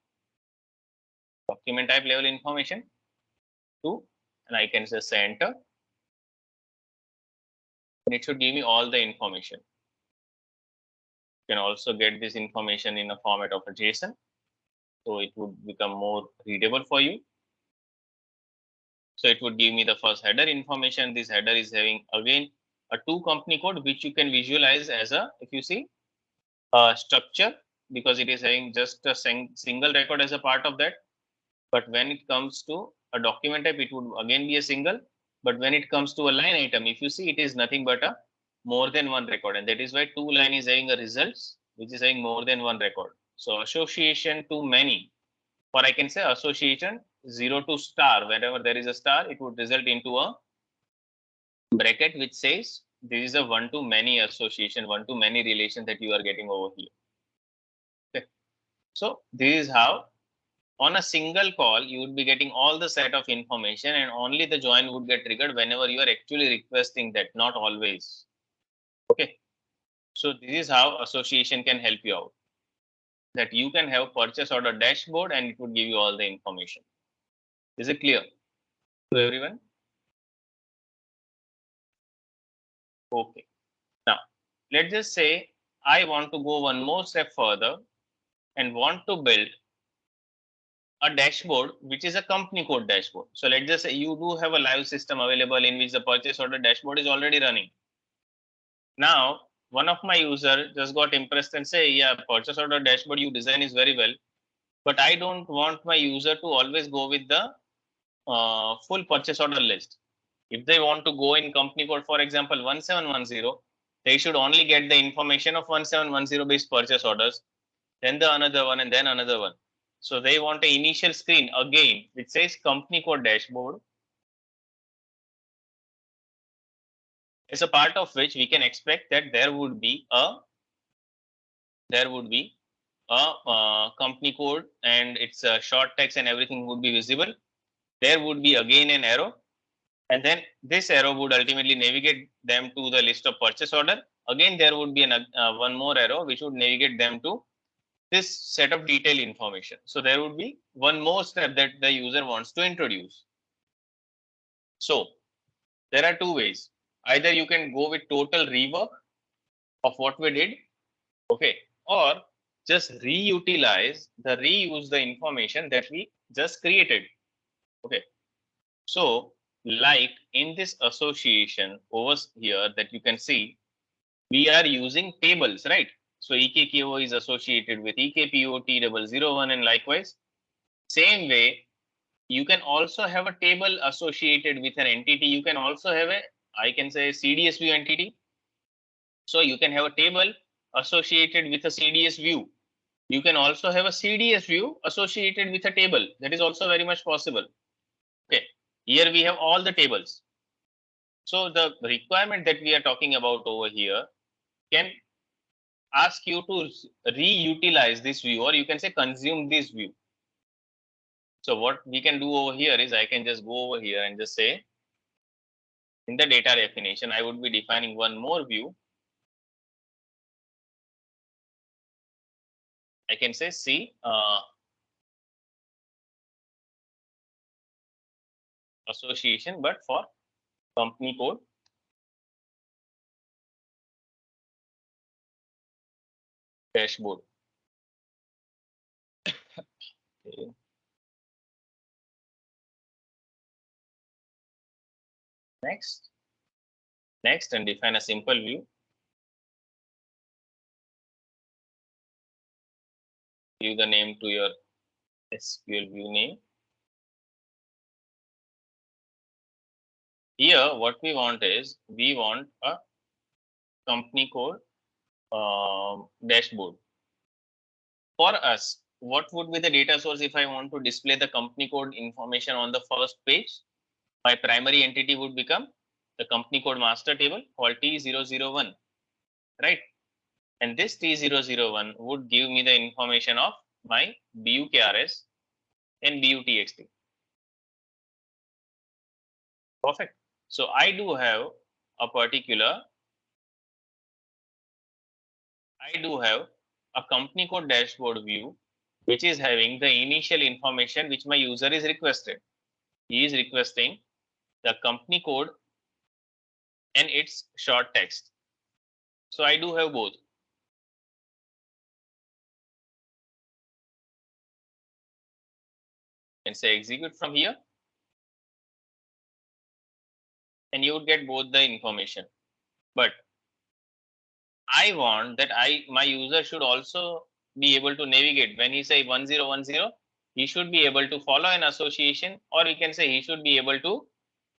document type level information to, and I can just say enter, and it should give me all the information. You can also get this information in a format of a JSON, so it would become more readable for you. So it would give me the first header information. This header is having again a to company code, which you can visualize as a, if you see, a structure, because it is having just a single record as a part of that. But when it comes to a document type, it would again be a single. But when it comes to a line item, if you see, it is nothing but a more than one record, and that is why to line is having a results which is having more than one record. So association to many, or I can say association 0 to star, wherever there is a star, it would result into a bracket which says this is a one to many association, one to many relation that you are getting over here. Okay. So this is how on a single call you would be getting all the set of information, and only the join would get triggered whenever you are actually requesting that, not always. Okay. So this is how association can help you out, that you can have purchase order dashboard and it would give you all the information. Is it clear to everyone? Okay. Now, let's just say I want to go one more step further and want to build a dashboard which is a company code dashboard. So let's just say you do have a live system available in which the purchase order dashboard is already running. Now, one of my user just got impressed and say, yeah, purchase order dashboard you design is very well, but I don't want my user to always go with the full purchase order list. If they want to go in company code, for example, 1710, they should only get the information of 1710 based purchase orders, then the another one, and then another one. So they want an initial screen again, which says company code dashboard, as a part of which we can expect that there would be a company code and its short text and everything would be visible. There would be again an arrow, and then this arrow would ultimately navigate them to the list of purchase order. Again, there would be one more arrow which would navigate them to this set of detailed information. So there would be one more step that the user wants to introduce. So there are two ways. Either you can go with total rework of what we did, okay, or just reutilize reuse the information that we just created. Okay, so like in this association over here that you can see, we are using tables, right? So EKKO is associated with EKPOT001, and likewise same way you can also have a table associated with an entity. You can also have a, I can say, CDS view entity. So you can have a table associated with a CDS view. You can also have a CDS view associated with a table. That is also very much possible. Okay, here we have all the tables. So the requirement that we are talking about over here can ask you to reutilize this view, or you can say consume this view. So what we can do over here is I can just go over here and just say, in the data definition, I would be defining one more view. I can say C association, but for company code dashboard. Okay. Next, and define a simple view. Give the name to your SQL view name. Here, what we want is we want a company code dashboard. For us, what would be the data source if I want to display the company code information on the first page? My primary entity would become the company code master table called T001, right? And this T001 would give me the information of my BUKRS and BUTXT. Perfect. So I do have a company code dashboard view, which is having the initial information which my user is requested. He is requesting the company code and its short text. So I do have both. And say execute from here, and you would get both the information. But I want that my user should also be able to navigate. When he say 1010, he should be able to follow an association, or we can say he should be able to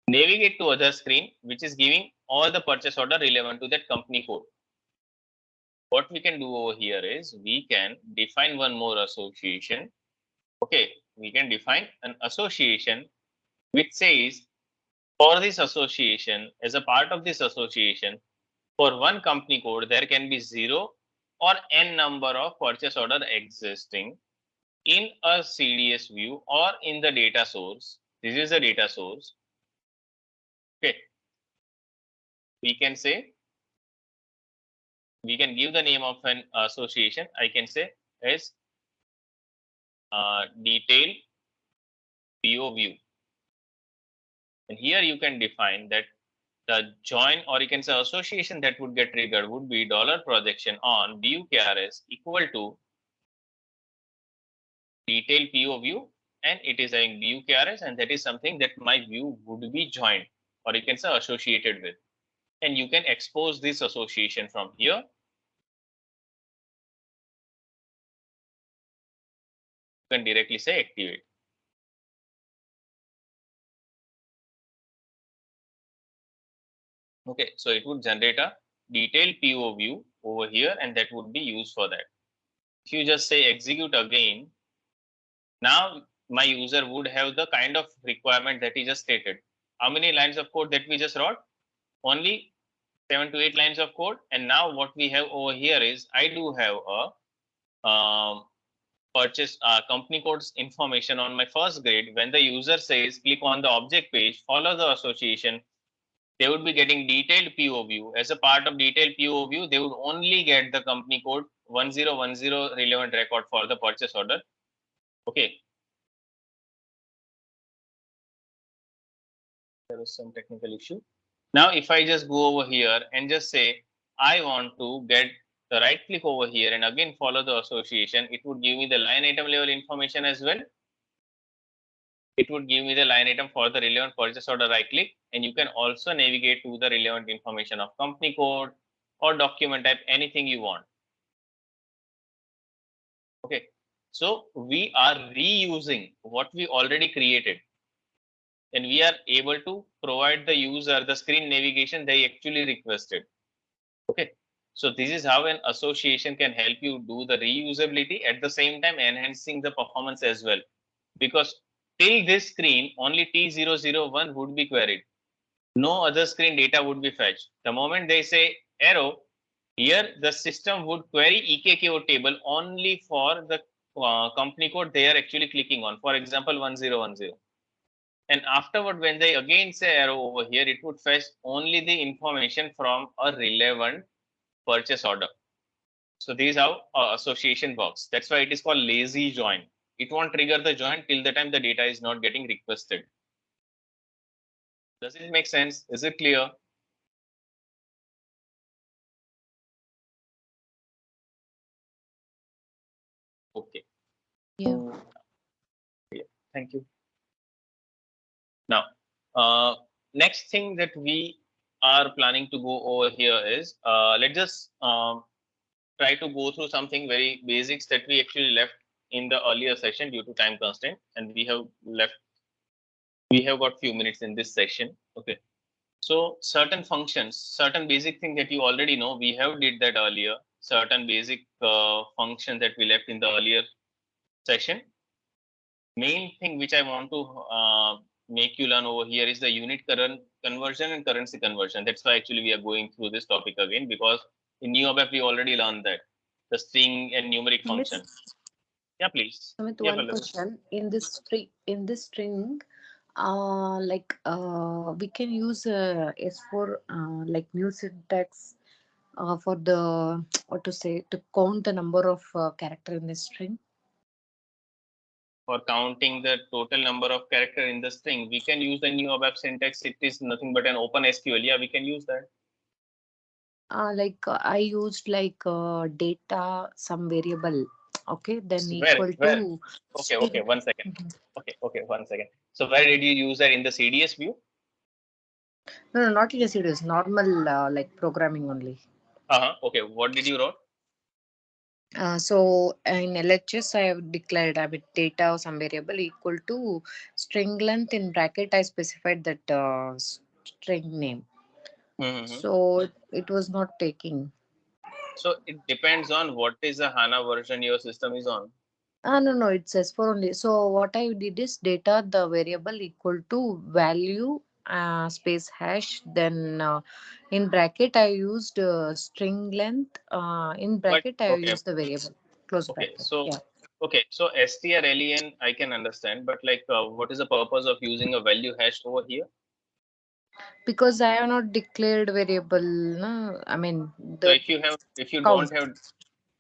navigate to other screen, which is giving all the purchase order relevant to that company code. What we can do over here is we can define one more association. Okay, we can define an association which says for this association, as a part of this association, for one company code, there can be 0 or n number of purchase order existing in a CDS view or in the data source. This is the data source. Okay. We can say, we can give the name of an association. I can say as detail PO view. And here you can define that the join, or you can say association that would get triggered would be dollar projection on BUKRS equal to detail PO view, and it is having BUKRS, and that is something that my view would be joined, or you can say associated with. and you can expose this association from here. You can directly say activate. Okay, so it would generate a detailed PO view over here, and that would be used for that. If you just say execute again, now my user would have the kind of requirement that he just stated. How many lines of code that we just wrote? Only 7 to 8 lines of code. And now what we have over here is I do have a purchase company codes information on my first grid. When the user says click on the object page, follow the association, they would be getting detailed PO view. As a part of detailed PO view, they would only get the company code 1010 relevant record for the purchase order. Okay. There was some technical issue. Now, if I just go over here and just say, I want to get the right click over here and again follow the association, it would give me the line item level information as well. It would give me the line item for the relevant purchase order right click, and you can also navigate to the relevant information of company code or document type, anything you want. Okay, so we are reusing what we already created, and we are able to provide the user the screen navigation they actually requested. Okay, so this is how an association can help you do the reusability, at the same time enhancing the performance as well, because till this screen only T001 would be queried. No other screen data would be fetched. The moment they say arrow, here the system would query EKKO table only for the company code they are actually clicking on. For example, 1010. And afterward, when they again say arrow over here, it would fetch only the information from a relevant purchase order. So this is how association works. That's why it is called lazy join. It won't trigger the join till the time the data is not getting requested. Does it make sense? Is it clear? Okay. Yeah. Yeah. Thank you. Now, next thing that we are planning to go over here is, let's just try to go through something very basics that we actually left in the earlier session due to time constraint, and we have got few minutes in this session. Okay. So certain functions, certain basic thing that you already know, we have did that earlier. Certain basic function that we left in the earlier session. Main thing which I want to make you learn over here is the unit current conversion and currency conversion. That's why actually we are going through this topic again, because in NeoBAP we already learned that the string and numeric Amit, function. Yeah, please. Amit, Yeah, one Pallavi. question. In this string, we can use S4 like new syntax for the what to say to count the number of character in the string. For counting the total number of character in the string, we can use the NeoBAP syntax. It is nothing but an open SQL. Yeah, we can use that. I used data some variable. Okay, then Where? equal Where? to Okay, okay, string. 1 second. Okay, 1 second. So where did you use that, in the CDS view? No, no, not in a series. Normal programming only. Okay, what did you wrote? So in LHS, I have declared a bit data or some variable equal to string length in bracket. I specified that string name. Mm-hmm. So it was not taking. So it depends on what is the HANA version your system is on. No, no, it says for only. So what I did is data the variable equal to value space hash. Then in bracket, I used string length. In But bracket, I okay, used the variable. Close okay. bracket. So Yeah. strlen I can understand, but like what is the purpose of using a value hash over here? Because I have not declared variable. No? I mean So the if you count. don't have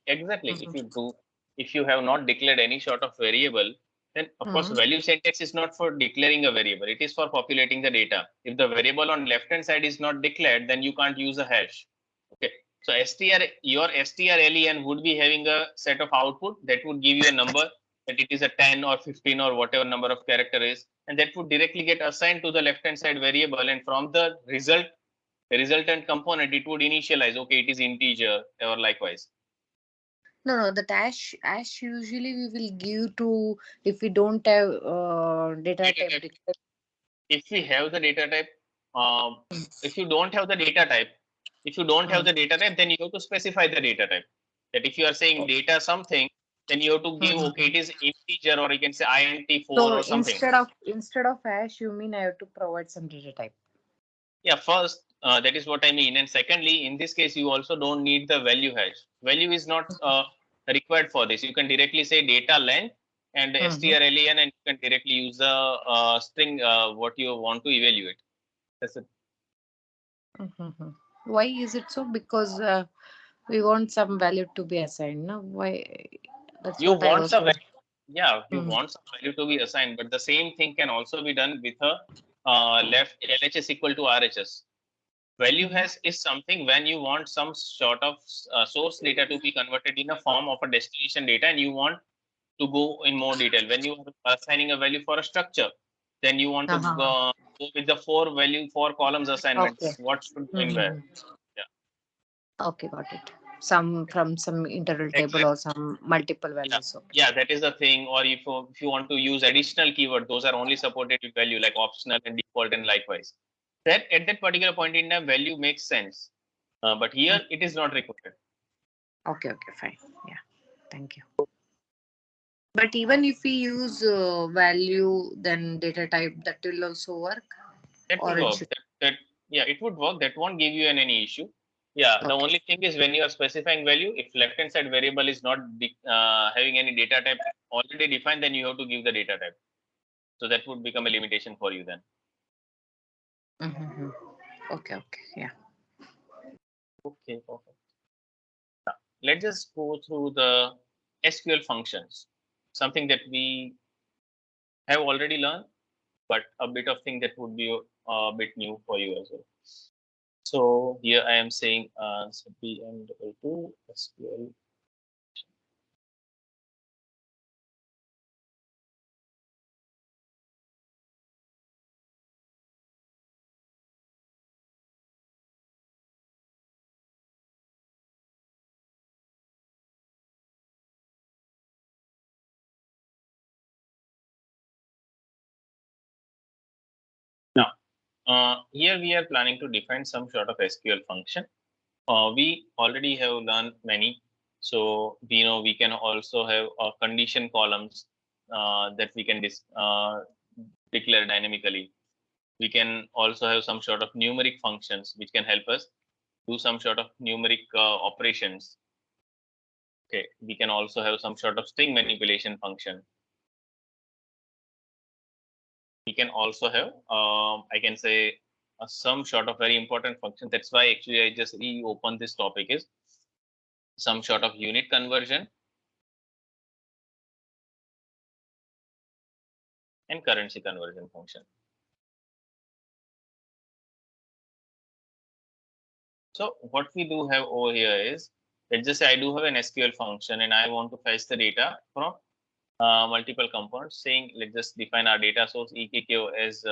exactly, Mhm. if you have not declared any sort of variable, then of course Mhm. value syntax is not for declaring a variable. It is for populating the data. If the variable on left hand side is not declared, then you can't use a hash. Okay. So your strlen would be having a set of output that would give you a number, that it is a 10 or 15 or whatever number of character is, and that would directly get assigned to the left hand side variable, and from the result The resultant component, it would initialize, okay, it is integer or likewise. No, that ash usually we will give to if we don't have data Data type. type. If we have the data type, if you don't have the data type, then you have to specify the data type. That if you are saying data something, then you have to give, okay, it is integer, or you can say int4 So or something. instead of hash, you mean I have to provide some data type? Yeah, first, that is what I mean. And secondly, in this case, you also don't need the value hash. Value is not required for this. You can directly say data length and strlen, and you can directly use the string what you want to evaluate. That's it. Why is it so? Because we want some value to be assigned. No, why? That's You what I want was some thinking. value, yeah, you Mhm. want some value to be assigned, but the same thing can also be done with a left LHS equal to RHS. Value hash is something when you want some sort of source data to be converted in a form of a destination data, and you want to go in more detail. When you are assigning a value for a structure, then you want to Uh-huh. go with the four columns Okay. assignments. What should go in where? Mhm. Yeah, Okay, got it. Some from some internal table exactly. or some multiple Yeah, values. Okay. yeah, that is the thing. Or if you want to use additional keyword, those are only supported with value, like optional and default and likewise. That at that particular point in time, value makes sense. But here it is not required. Okay, okay, fine. Yeah, thank you. But even if we use value, then data type, that will also work, That or will it work. should. That yeah, it would work. That won't give you any issue. Yeah, the Okay. only thing is when you are specifying value, if left hand side variable is not having any data type already defined, then you have to give the data type. So that would become a limitation for you then. Mm-hmm. Okay, okay, yeah. Okay, perfect. Let's just go through the SQL functions, something that we have already learned, but a bit of thing that would be a bit new for you as well. So here I am saying PM2 SQL. Now, here we are planning to define some sort of SQL function. We already have learned many. So we know we can also have condition columns that we can declare dynamically. We can also have some sort of numeric functions which can help us do some sort of numeric operations. Okay, we can also have some sort of string manipulation function. We can also have, I can say, some sort of very important function. That's why actually I just reopen this topic is some sort of unit conversion and currency conversion function. So what we do have over here is, let's just say I do have an SQL function and I want to fetch the data from multiple components, saying let's just define our data source EKQ as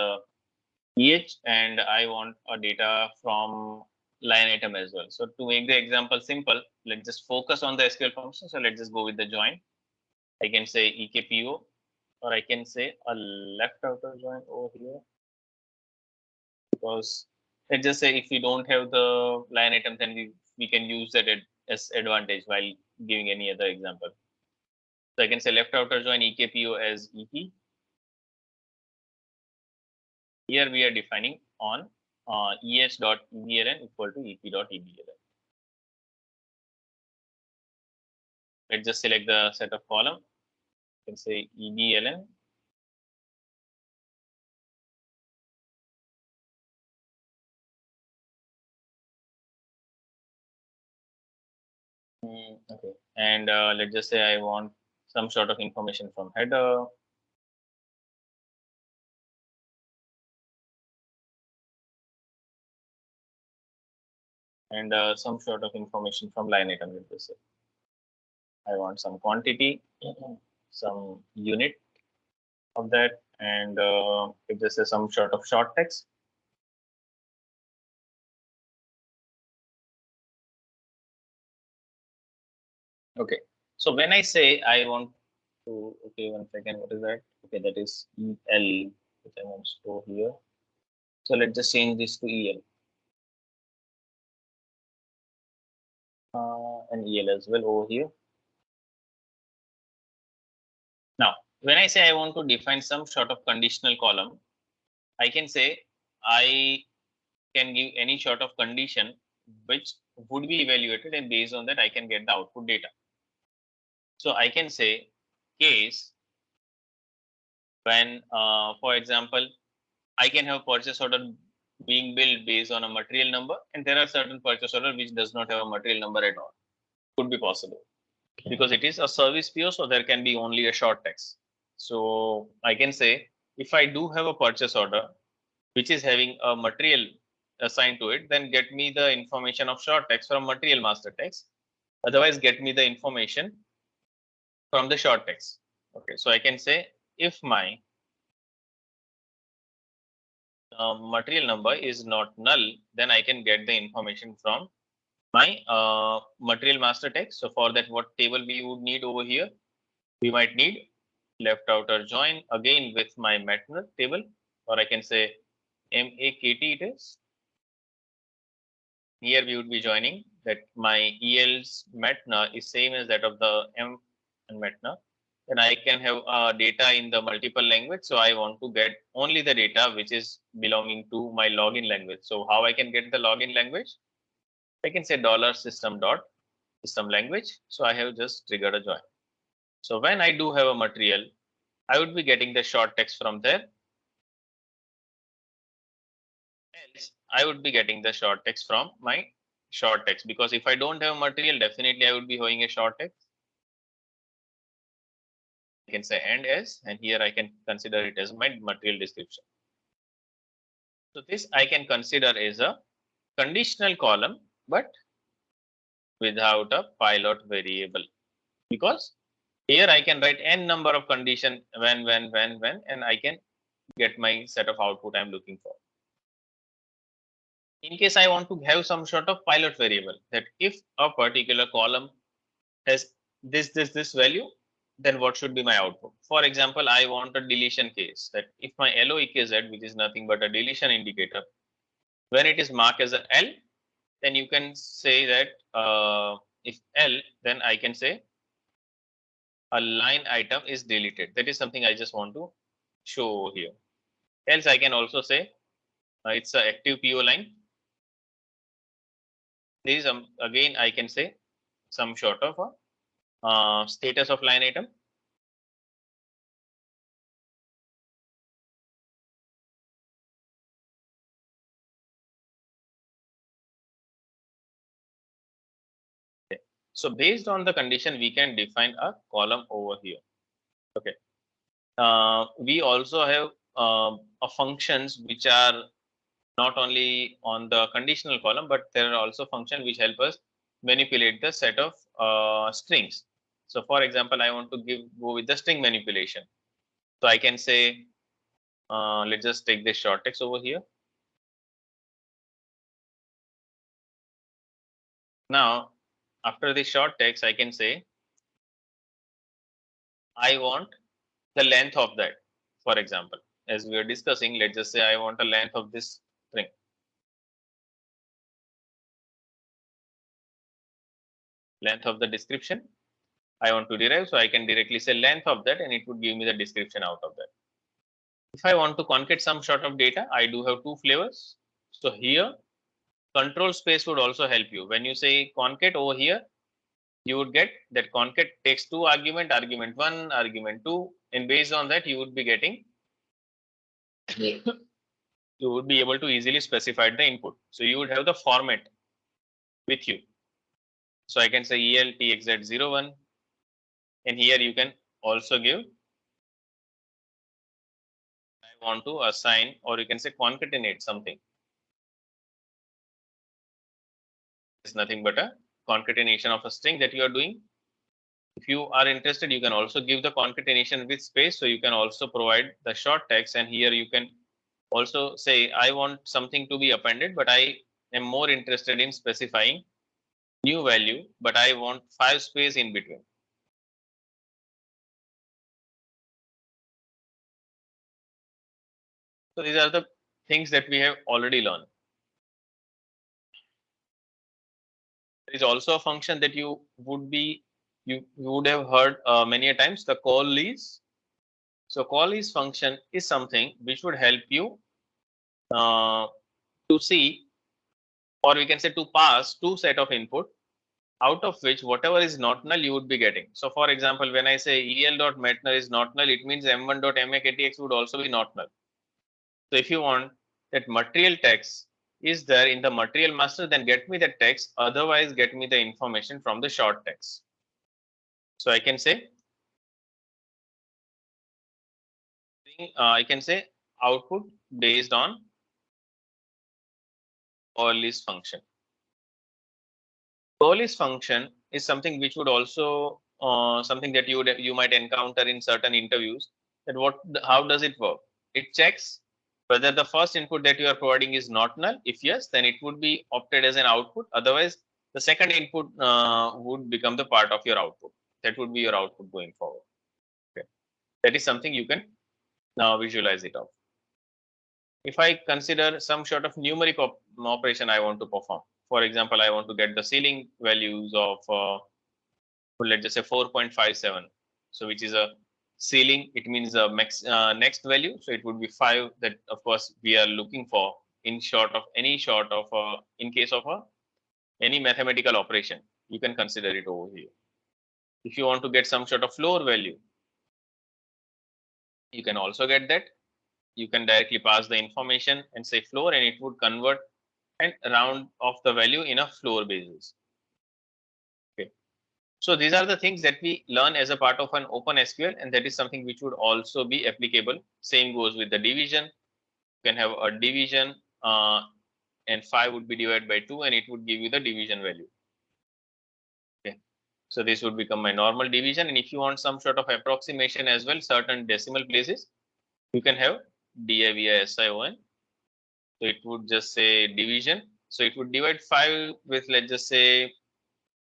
EH, and I want a data from line item as well. So to make the example simple, let's just focus on the SQL function. So let's just go with the join. I can say EKPO, or I can say a left outer join over here, because let's just say if we don't have the line item, then we can use that as advantage while giving any other example. So I can say left outer join EKPO as EP. Here we are defining on EH.EBLN equal to EP.EBLN. Let's just select the set of column. You can say EBLN. Okay. And let's just say I want some sort of information from header. And some sort of information from line item. Let's just say I want some quantity, some unit of that, and if this is some sort of short text. Okay. So when I say I want to, okay, 1 second, what is that? Okay, that is EL, which I want to store here. So let's just change this to EL. And EL as well over here. Now, when I say I want to define some sort of conditional column, I can say I can give any sort of condition which would be evaluated, and based on that I can get the output data. So I can say case when, for example, I can have purchase order being billed based on a material number, and there are certain purchase order which does not have a material number at all. Could be possible because it is a service PO, so there can be only a short text. So I can say if I do have a purchase order which is having a material assigned to it, then get me the information of short text from material master text. Otherwise, get me the information from the short text. Okay, so I can say if my material number is not null, then I can get the information from my material master text. So for that, what table we would need over here? We might need left outer join again with my MATNA table, or I can say MAKT it is. Here we would be joining that my EL's MATNA is same as that of the M and MATNA. Then I can have data in the multiple language. So I want to get only the data which is belonging to my login language. So how I can get the login language? I can say $system dot system language. So I have just triggered a join. So when I do have a material, I would be getting the short text from there. Else, I would be getting the short text from my short text, because if I don't have material, definitely I would be having a short text. I can say and as, and here I can consider it as my material description. So this I can consider as a conditional column, but without a pilot variable, because here I can write n number of condition when, and I can get my set of output I'm looking for. In case I want to have some sort of pilot variable, that if a particular column has this value, then what should be my output? For example, I want a deletion case, that if my LOEKZ, which is nothing but a deletion indicator, when it is marked as a L, then you can say that if L, then I can say a line item is deleted. That is something I just want to show here. Else I can also say it's an active PO line. This is again I can say some sort of a status of line item. Okay. So based on the condition, we can define a column over here. Okay. We also have functions which are not only on the conditional column, but there are also functions which help us manipulate the set of strings. So for example, I want to go with the string manipulation. So I can say, let's just take this short text over here. Now, after the short text, I can say, I want the length of that. For example, as we are discussing, let's just say I want a length of this string. Length of the description I want to derive. So I can directly say length of that, and it would give me the description out of that. If I want to concat some sort of data, I do have two flavors. So here, control space would also help you. When you say concat over here, you would get that concat takes two argument, argument 1, argument 2, and based on that, you would be getting, you would be able to easily specify the input. So you would have the format with you. So I can say ELTXZ01, and here you can also give, I want to assign, or you can say concatenate something. It's nothing but a concatenation of a string that you are doing. If you are interested, you can also give the concatenation with space. So you can also provide the short text, and here you can also say, I want something to be appended, but I am more interested in specifying new value, but I want 5 space in between. So these are the things that we have already learned. There is also a function that you would have heard many a times, the call is. So call is function is something which would help you to see, or we can say to pass two set of input, out of which whatever is not null you would be getting. So for example, when I say el.metnull is not null, it means m1.makTX would also be not null. So if you want that material text is there in the material master, then get me the text, otherwise get me the information from the short text. So I can say output based on call list function. Call list function is something which would also something that you might encounter in certain interviews. That how does it work? It checks whether the first input that you are providing is not null. If yes, then it would be opted as an output. Otherwise, the second input would become the part of your output. That would be your output going forward. Okay. That is something you can now visualize it out. If I consider some sort of numeric operation I want to perform, for example, I want to get the ceiling values of, let's just say 4.57. So which is a ceiling, it means the next value. So it would be 5 that of course we are looking for in in case of any mathematical operation, you can consider it over here. If you want to get some sort of floor value, you can also get that. You can directly pass the information and say floor, and it would convert and round off the value in a floor basis. Okay. So these are the things that we learn as a part of an open SQL, and that is something which would also be applicable. Same goes with the division. You can have a division and 5 would be divided by 2, and it would give you the division value. Okay. So this would become my normal division, and if you want some sort of approximation as well, certain decimal places, you can have DIVISION. So it would just say division. So it would divide 5 with, let's just say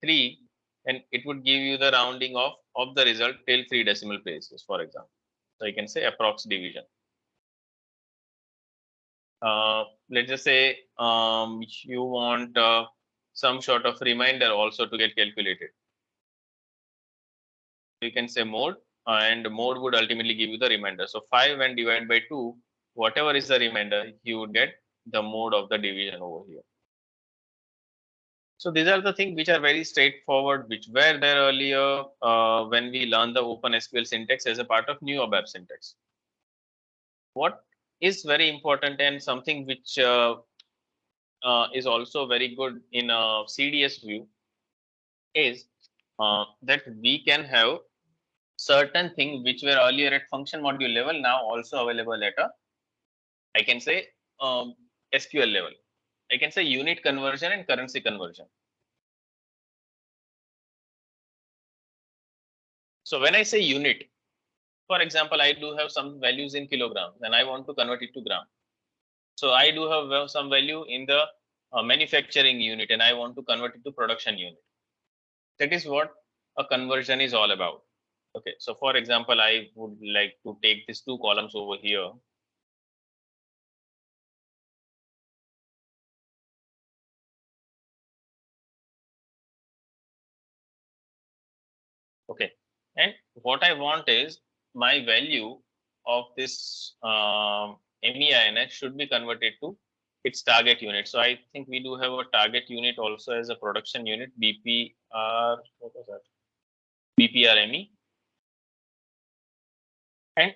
3, and it would give you the rounding of the result till 3 decimal places, for example. So you can say approx division. Let's just say you want some sort of remainder also to get calculated. You can say mode, and mode would ultimately give you the remainder. So 5 when divided by 2, whatever is the remainder, you would get the mode of the division over here. So these are the things which are very straightforward, which were there earlier when we learned the OpenSQL syntax as a part of new ABAP syntax. What is very important and something which is also very good in a CDS view is that we can have certain things which were earlier at function module level, now also available at a, I can say, SQL level. I can say unit conversion and currency conversion. So when I say unit, for example, I do have some values in kilograms and I want to convert it to gram. So I do have some value in the manufacturing unit and I want to convert it to production unit. That is what a conversion is all about. Okay, so for example, I would like to take these 2 columns over here. Okay, and what I want is my value of this MEINS should be converted to its target unit. So I think we do have a target unit also as a production unit, BPR, what was that? BPRME. And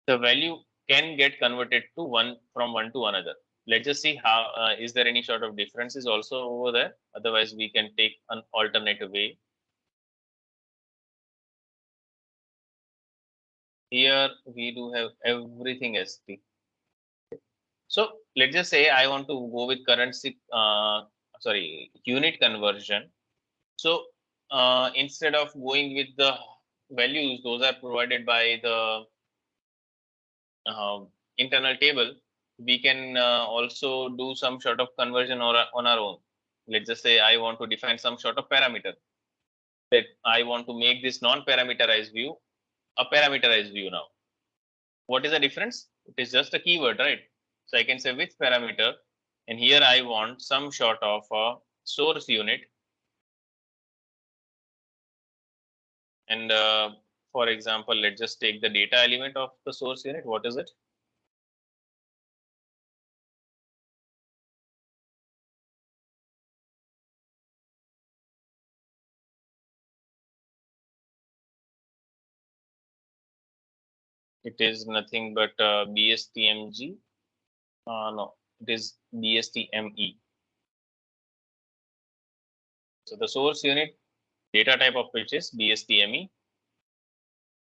the value can get converted to from one to another. Let's just see how is there any sort of differences also over there. Otherwise, we can take an alternative way. Here we do have everything SP. So let's just say I want to go with currency, unit conversion. So instead of going with the values, those are provided by the internal table, we can also do some sort of conversion on our own. let's just say I want to define some sort of parameter, that I want to make this non-parameterized view a parameterized view now. What is the difference? It is just a keyword, right? So I can say with parameter, and here I want some sort of a source unit. And for example, let's just take the data element of the source unit. What is it? It is nothing but BSTMG. No, it is BSTME. So the source unit data type of which is BSTME,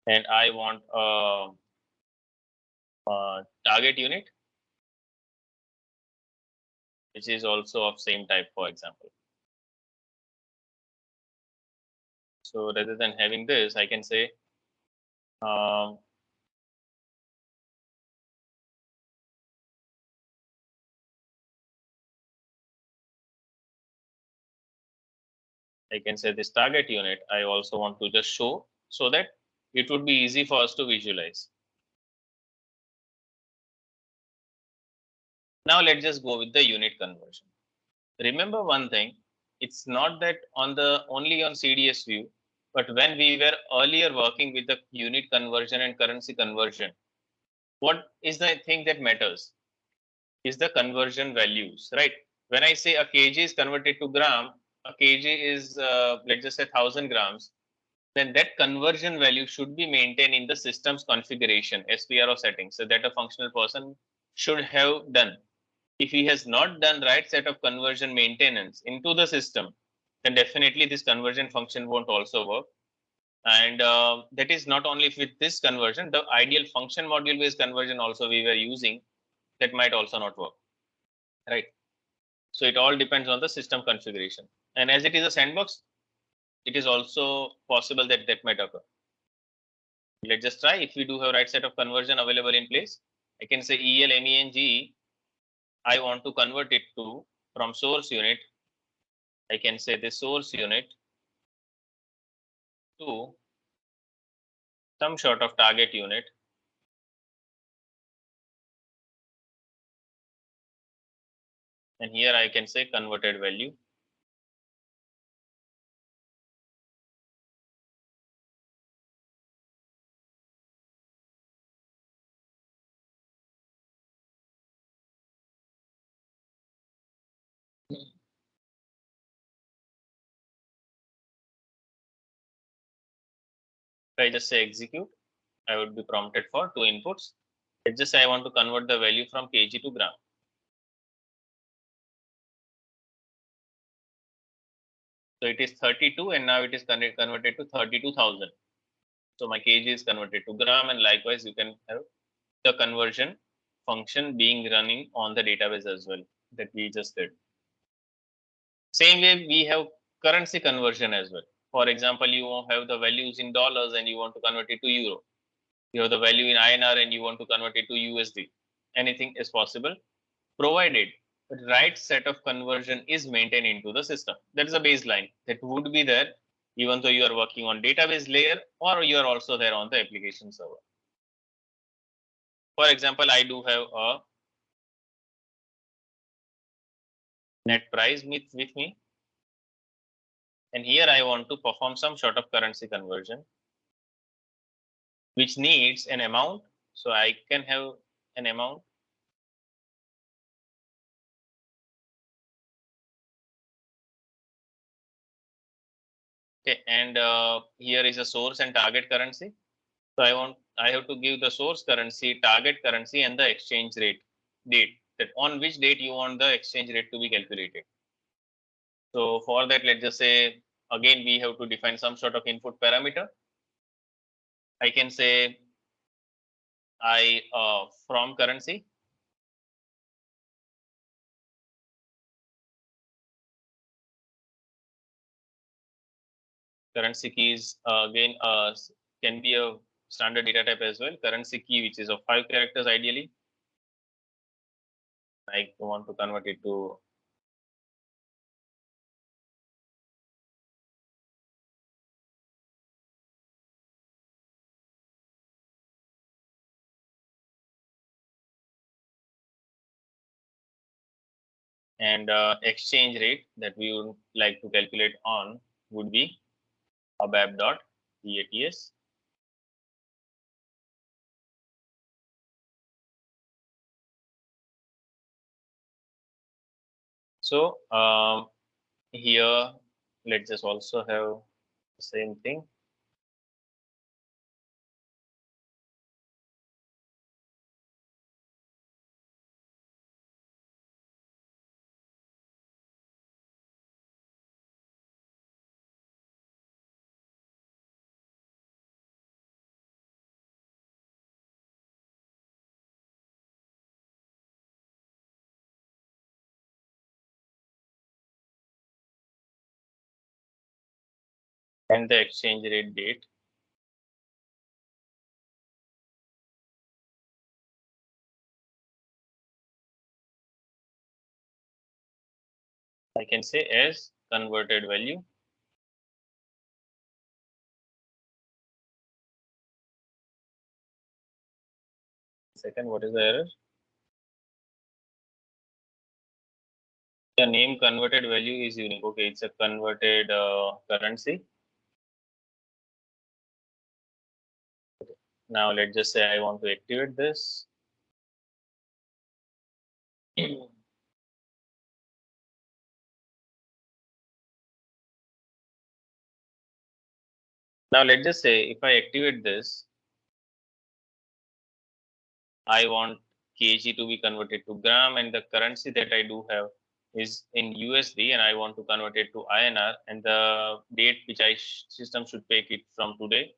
and I want a target unit which is also of same type, for example. So rather than having this, I can say I can say this target unit, I also want to just show so that it would be easy for us to visualize. Now let's just go with the unit conversion. Remember one thing, it's not that only on CDS view, but when we were earlier working with the unit conversion and currency conversion, what is the thing that matters? Is the conversion values, right? When I say a kg is converted to gram, a kg is let's just say 1000 grams, then that conversion value should be maintained in the system's configuration, SPRO settings, so that a functional person should have done. If he has not done right set of conversion maintenance into the system, then definitely this conversion function won't also work. And that is not only with this conversion, the ideal function module based conversion also we were using, that might also not work, right? So it all depends on the system configuration. And as it is a sandbox, it is also possible that that might occur. Let's just try. If we do have right set of conversion available in place, I can say EL, I want to convert it to from source unit. I can say the source unit to some sort of target unit. And here I can say converted value. If I just say execute, I would be prompted for two inputs. It's just I want to convert the value from kg to gram. So it is 32 and now it is converted to 32,000. So my kg is converted to gram, and likewise you can have the conversion function being running on the database as well that we just did. Same way we have currency conversion as well. For example, you have the values in dollars and you want to convert it to euro. You have the value in INR and you want to convert it to USD. Anything is possible, provided the right set of conversion is maintained into the system. That is a baseline that would be there even though you are working on database layer or you are also there on the application server. For example, I do have a net price with me, and here I want to perform some sort of currency conversion which needs an amount. So I can have an amount. Okay, and here is a source and target currency. So I have to give the source currency, target currency, and the exchange rate date, that on which date you want the exchange rate to be calculated. So for that, let's just say again we have to define some sort of input parameter. I can say from currency. Currency keys again can be a standard data type as well. Currency key, which is of 5 characters ideally. I want to convert it to and exchange rate that we would like to calculate on would be abap dot dats. So here let's just also have the same thing. And the exchange rate date. I can say as converted value. Second, what is the error? The name converted value is unique. Okay, it's a converted currency. Now let's just say I want to activate this. Now let's just say if I activate this, I want kg to be converted to gram, and the currency that I do have is in USD, and I want to convert it to INR, and the date which system should take it from today,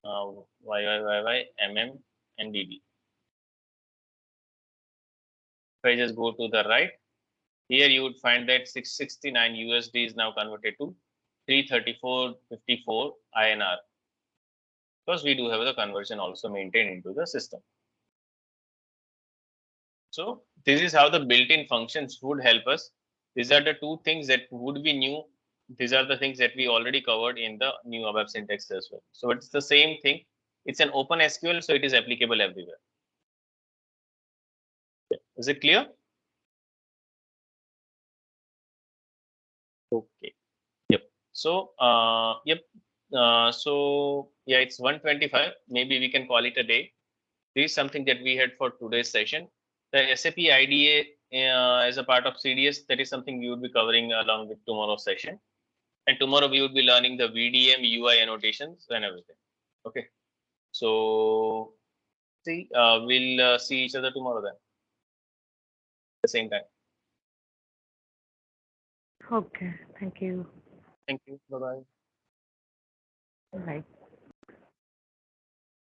YYYY, MM, and DD. If I just go to the right, here you would find that 669 USD is now converted to 334.54 INR, because we do have the conversion also maintained into the system. So this is how the built-in functions would help us. These are the two things that would be new. These are the things that we already covered in the new ABAP syntax as well. So it's the same thing. It's an open SQL, so it is applicable everywhere. Is it clear? Okay. Yep. So yep. So yeah, it's 1:25. Maybe we can call it a day. This is something that we had for today's session. The SAP IDA as a part of CDS, that is something we would be covering along with tomorrow's session. And tomorrow we would be learning the VDM, UI annotations and everything. Okay. So see, we'll see each other tomorrow then. At the same time. Okay, thank you. Thank you. Bye-bye. Bye.